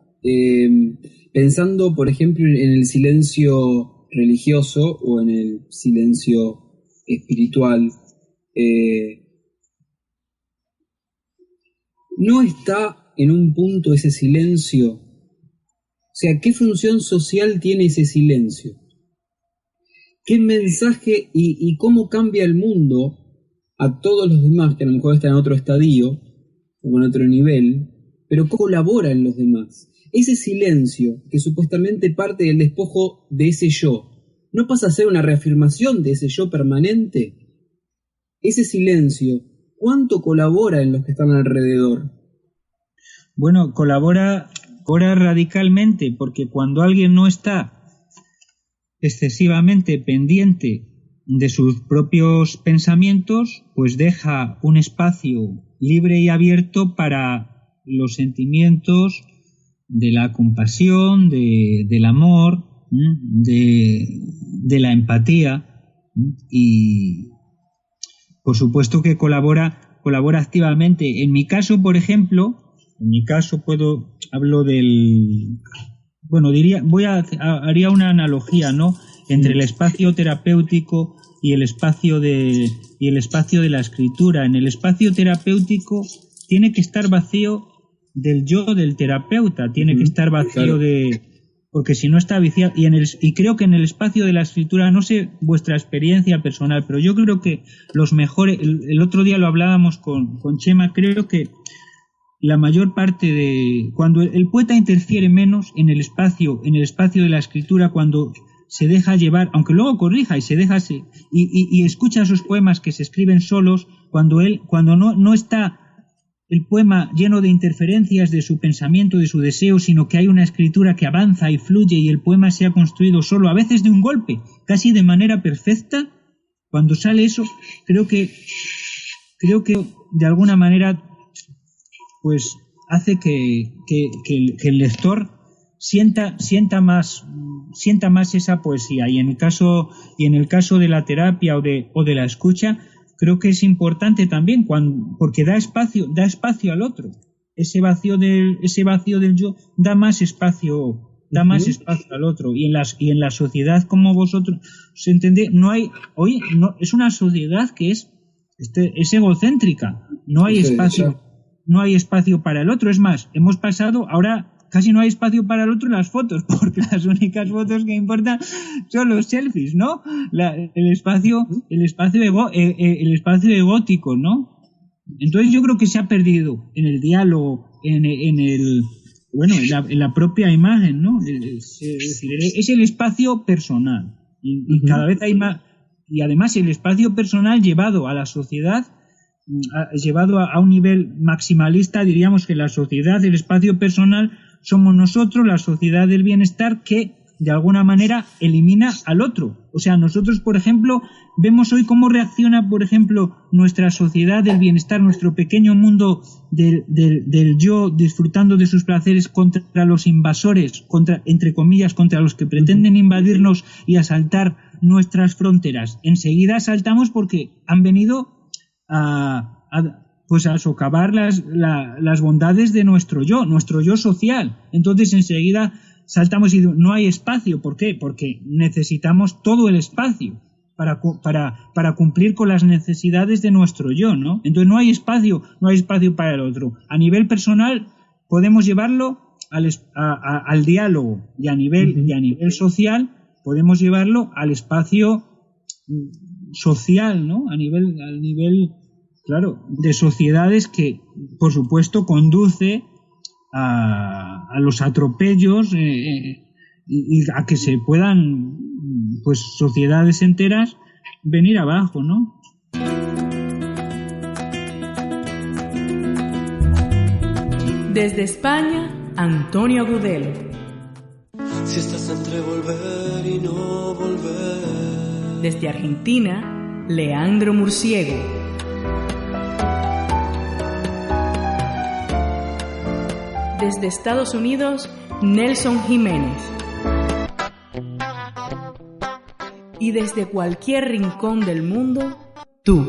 pensando por ejemplo en el silencio religioso o en el silencio espiritual. ¿No está en un punto ese silencio? O sea, ¿qué función social tiene ese silencio? ¿Qué mensaje y cómo cambia el mundo a todos los demás que a lo mejor están en otro estadio o en otro nivel, pero cómo colabora en los demás? Ese silencio que supuestamente parte del despojo de ese yo, ¿no pasa a ser una reafirmación de ese yo permanente? Ese silencio, ¿cuánto colabora en los que están alrededor? Bueno, colabora radicalmente, porque cuando alguien no está excesivamente pendiente de sus propios pensamientos, pues deja un espacio libre y abierto para los sentimientos de la compasión, del amor, de la empatía, y por supuesto que colabora activamente. En mi caso, por ejemplo, haría una analogía, ¿no?, entre el espacio terapéutico y el espacio de la escritura. En el espacio terapéutico tiene que estar vacío del yo del terapeuta, tiene que estar vacío porque si no está viciado. Y creo que en el espacio de la escritura, no sé vuestra experiencia personal, pero yo creo que los mejores, el otro día lo hablábamos con Chema, creo que la mayor parte cuando el poeta interfiere menos en el espacio de la escritura, cuando se deja llevar, aunque luego corrija y se deja y escucha esos poemas que se escriben solos, cuando no está el poema lleno de interferencias de su pensamiento, de su deseo, sino que hay una escritura que avanza y fluye y el poema se ha construido solo, a veces de un golpe, casi de manera perfecta. Cuando sale eso, creo que de alguna manera pues hace que el lector sienta más esa poesía, y en el caso de la terapia o de la escucha, creo que es importante también porque da espacio al otro. Ese vacío del yo da más espacio al otro, y en la sociedad, como vosotros se entendéis, es una sociedad que es egocéntrica, no hay espacio. No hay espacio para el otro. Es más, hemos pasado, ahora casi no hay espacio para el otro en las fotos, porque las únicas fotos que importan son los selfies, ¿no? El espacio egótico, ¿no? Entonces yo creo que se ha perdido en el diálogo, en la propia imagen, ¿no? Es el espacio personal, y cada vez hay más, y además el espacio personal llevado a la sociedad, llevado a un nivel maximalista. Diríamos que la sociedad del espacio personal somos nosotros, la sociedad del bienestar, que de alguna manera elimina al otro. O sea, nosotros, por ejemplo, vemos hoy cómo reacciona, por ejemplo, nuestra sociedad del bienestar, nuestro pequeño mundo del yo disfrutando de sus placeres contra los invasores, entre comillas, contra los que pretenden invadirnos y asaltar nuestras fronteras. Enseguida saltamos porque han venido a socavar las bondades de nuestro yo social. Entonces enseguida saltamos y no hay espacio. ¿Por qué? Porque necesitamos todo el espacio para cumplir con las necesidades de nuestro yo, ¿no? Entonces no hay espacio para el otro. A nivel personal podemos llevarlo al diálogo y a nivel social podemos llevarlo al espacio social, ¿no? Al nivel, claro, de sociedades que, por supuesto, conduce a los atropellos y a que se puedan, pues, sociedades enteras venir abajo, ¿no? Desde España, Antonio Agudelo. Si estás entre volver y no volver. Desde Argentina, Leandro Murciego. Desde Estados Unidos, Nelson Jiménez. Y desde cualquier rincón del mundo, tú.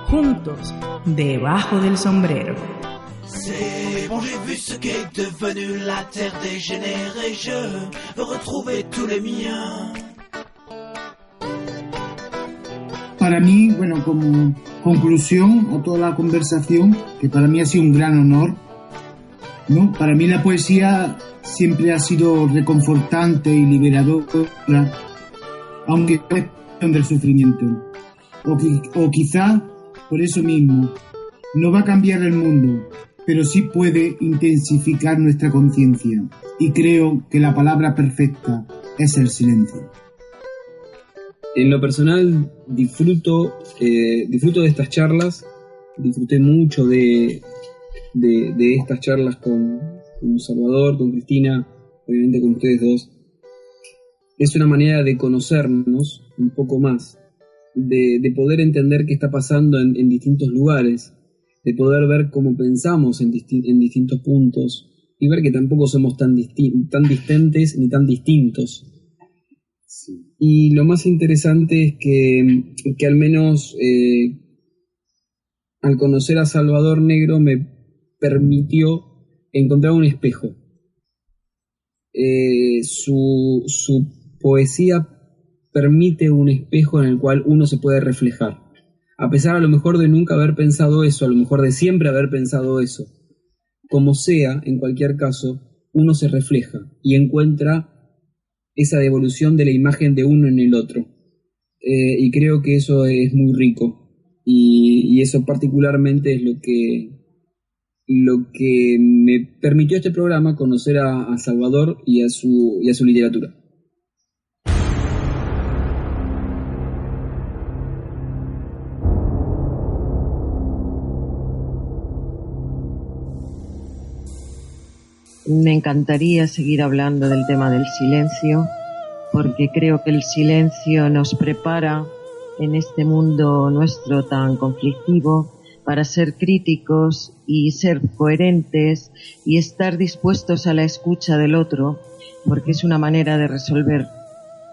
Juntos, debajo del sombrero. C'est bon, j'ai vu ce qu'est devenu la terre dégénérée. Je veux retrouver tous les miens. Para mí, bueno, como conclusión a toda la conversación, que para mí ha sido un gran honor, ¿no? Para mí la poesía siempre ha sido reconfortante y liberadora, aunque es del sufrimiento. O quizá, por eso mismo, no va a cambiar el mundo, pero sí puede intensificar nuestra conciencia. Y creo que la palabra perfecta es el silencio. En lo personal disfruto de estas charlas, disfruté mucho de estas charlas con Salvador, con Cristina, obviamente con ustedes dos. Es una manera de conocernos un poco más, de poder entender qué está pasando en distintos lugares, de poder ver cómo pensamos en distintos puntos y ver que tampoco somos tan distantes ni tan distintos. Sí. Y lo más interesante es que al menos al conocer a Salvador Negro me permitió encontrar un espejo. Su poesía permite un espejo en el cual uno se puede reflejar. A pesar a lo mejor de nunca haber pensado eso, a lo mejor de siempre haber pensado eso. Como sea, en cualquier caso, uno se refleja y encuentra esa devolución de la imagen de uno en el otro. Y creo que eso es muy rico. Y eso particularmente es lo que me permitió este programa conocer a Salvador y a su literatura. Me encantaría seguir hablando del tema del silencio, porque creo que el silencio nos prepara en este mundo nuestro tan conflictivo para ser críticos y ser coherentes y estar dispuestos a la escucha del otro, porque es una manera de resolver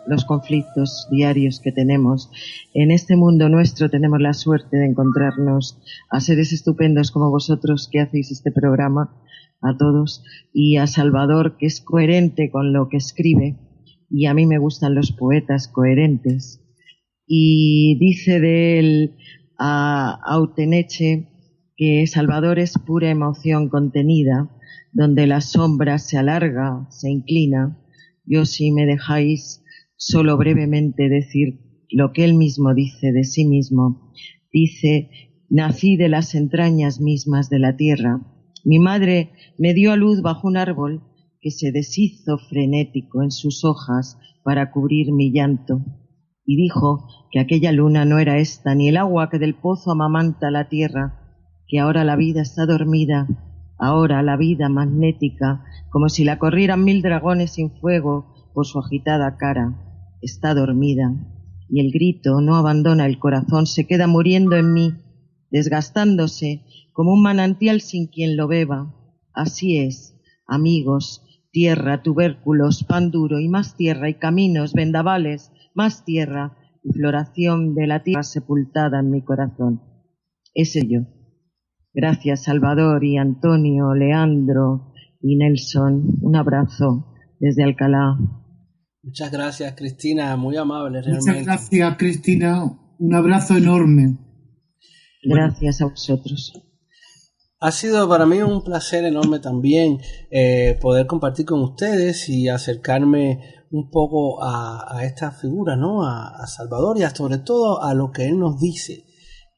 los conflictos diarios que tenemos. En este mundo nuestro tenemos la suerte de encontrarnos a seres estupendos como vosotros que hacéis este programa, a todos, y a Salvador, que es coherente con lo que escribe, y a mí me gustan los poetas coherentes. Y dice de él a Auteneche que Salvador es pura emoción contenida, donde la sombra se alarga, se inclina. Yo, si me dejáis solo brevemente decir lo que él mismo dice de sí mismo, dice: nací de las entrañas mismas de la tierra. Mi madre me dio a luz bajo un árbol que se deshizo frenético en sus hojas para cubrir mi llanto, y dijo que aquella luna no era esta, ni el agua que del pozo amamanta la tierra, que ahora la vida está dormida Ahora la vida magnética, como si la corrieran 1000 dragones sin fuego por su agitada cara, está dormida, y el grito no abandona el corazón, se queda muriendo en mí, desgastándose como un manantial sin quien lo beba. Así es, amigos, tierra, tubérculos, pan duro y más tierra y caminos, vendavales, más tierra y floración de la tierra sepultada en mi corazón. Ese yo. Gracias, Salvador y Antonio, Leandro y Nelson. Un abrazo desde Alcalá. Muchas gracias, Cristina, muy amable realmente. Muchas gracias, Cristina, un abrazo enorme. Gracias a vosotros. Ha sido para mí un placer enorme también poder compartir con ustedes y acercarme un poco a esta figura, ¿no? A Salvador y sobre todo a lo que él nos dice,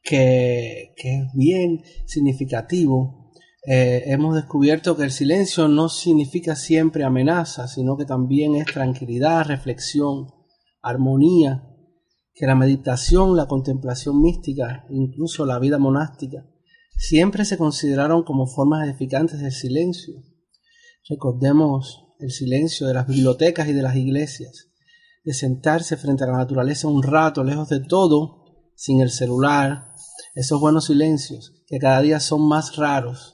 que es bien significativo. Hemos descubierto que el silencio no significa siempre amenaza, sino que también es tranquilidad, reflexión, armonía, que la meditación, la contemplación mística, incluso la vida monástica, siempre se consideraron como formas edificantes del silencio. Recordemos el silencio de las bibliotecas y de las iglesias, de sentarse frente a la naturaleza un rato, lejos de todo, sin el celular, esos buenos silencios que cada día son más raros,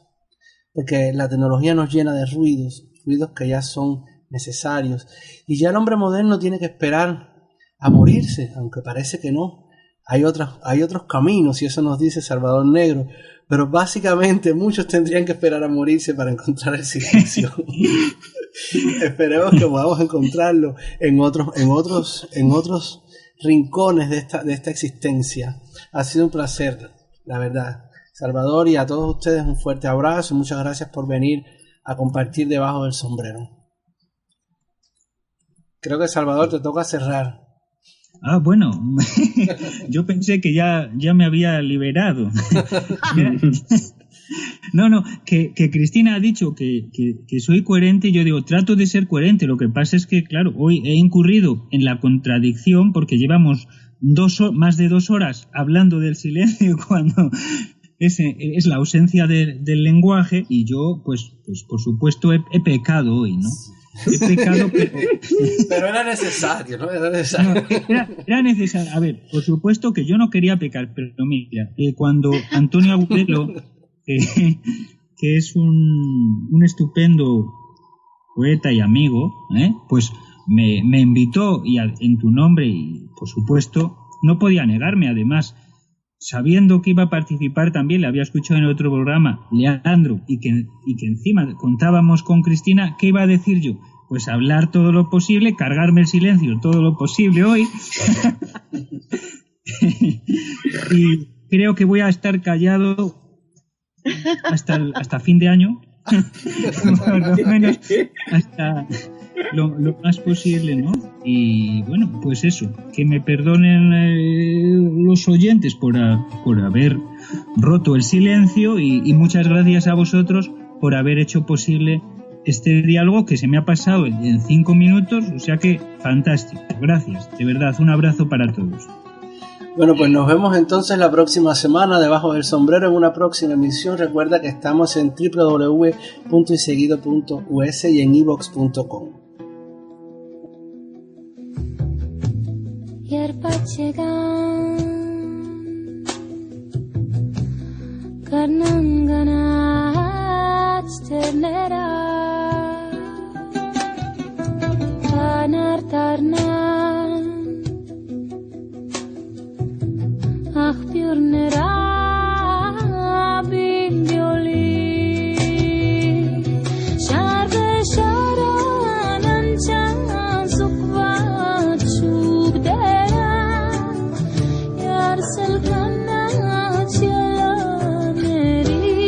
porque la tecnología nos llena de ruidos que ya son necesarios, y ya el hombre moderno tiene que esperar a morirse, aunque parece que no. Hay otros caminos, y eso nos dice Salvador Negro, pero básicamente muchos tendrían que esperar a morirse para encontrar el silencio. Esperemos que podamos encontrarlo en otros rincones de esta existencia. Ha sido un placer, la verdad. Salvador, y a todos ustedes un fuerte abrazo y muchas gracias por venir a compartir debajo del sombrero. Creo que, Salvador, te toca cerrar. Ah, bueno, yo pensé que ya me había liberado. No, que Cristina ha dicho que soy coherente, y yo digo, trato de ser coherente. Lo que pasa es que, claro, hoy he incurrido en la contradicción porque llevamos más de 2 horas hablando del silencio cuando es la ausencia del lenguaje, y yo, pues por supuesto, he pecado hoy, ¿no? He pecado, pero era necesario, ¿no? Era necesario. A ver, por supuesto que yo no quería pecar, pero mira, cuando Antonio Agudelo, que es un estupendo poeta y amigo, pues me invitó, y en tu nombre, y por supuesto no podía negarme. Además, sabiendo que iba a participar también, le había escuchado en otro programa, Leandro, y que encima contábamos con Cristina, ¿qué iba a decir yo? Pues hablar todo lo posible, cargarme el silencio todo lo posible hoy. Y creo que voy a estar callado hasta fin de año. Por lo menos hasta lo más posible, ¿no? Y bueno, pues eso, que me perdonen los oyentes por haber roto el silencio, y muchas gracias a vosotros por haber hecho posible este diálogo que se me ha pasado en 5 minutos, o sea que fantástico. Gracias, de verdad, un abrazo para todos. Bueno, pues nos vemos entonces la próxima semana debajo del sombrero en una próxima emisión. Recuerda que estamos en www.yseguido.us y en iVoox.com. Yar salgana chala meri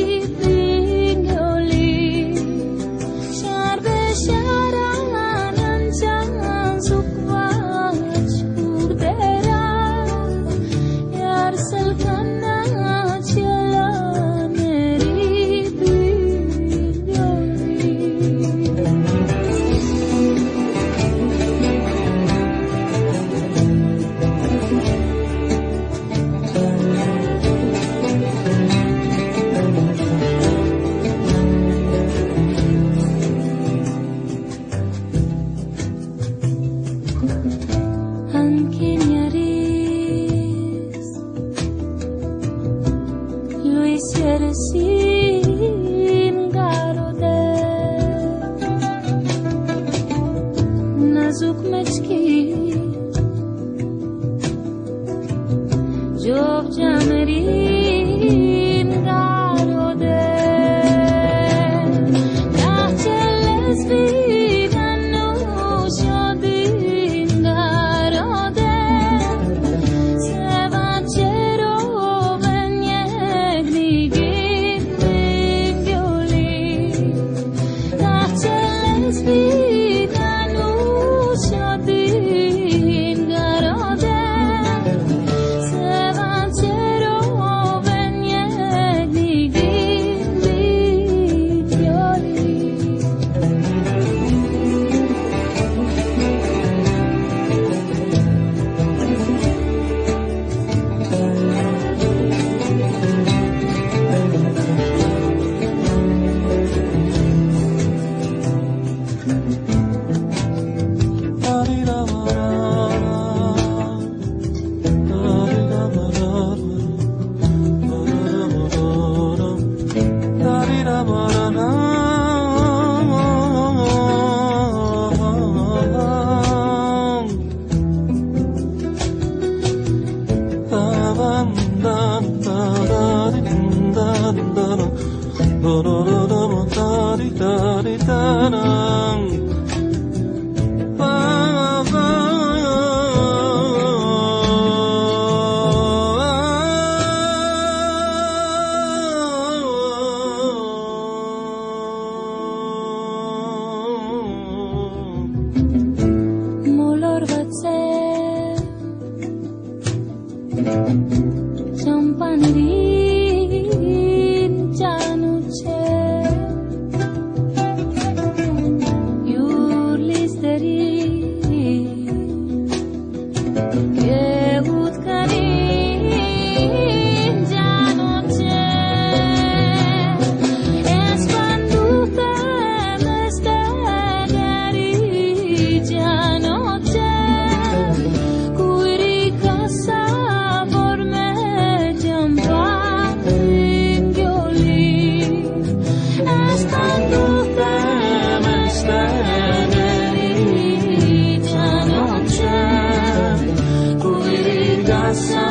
Casa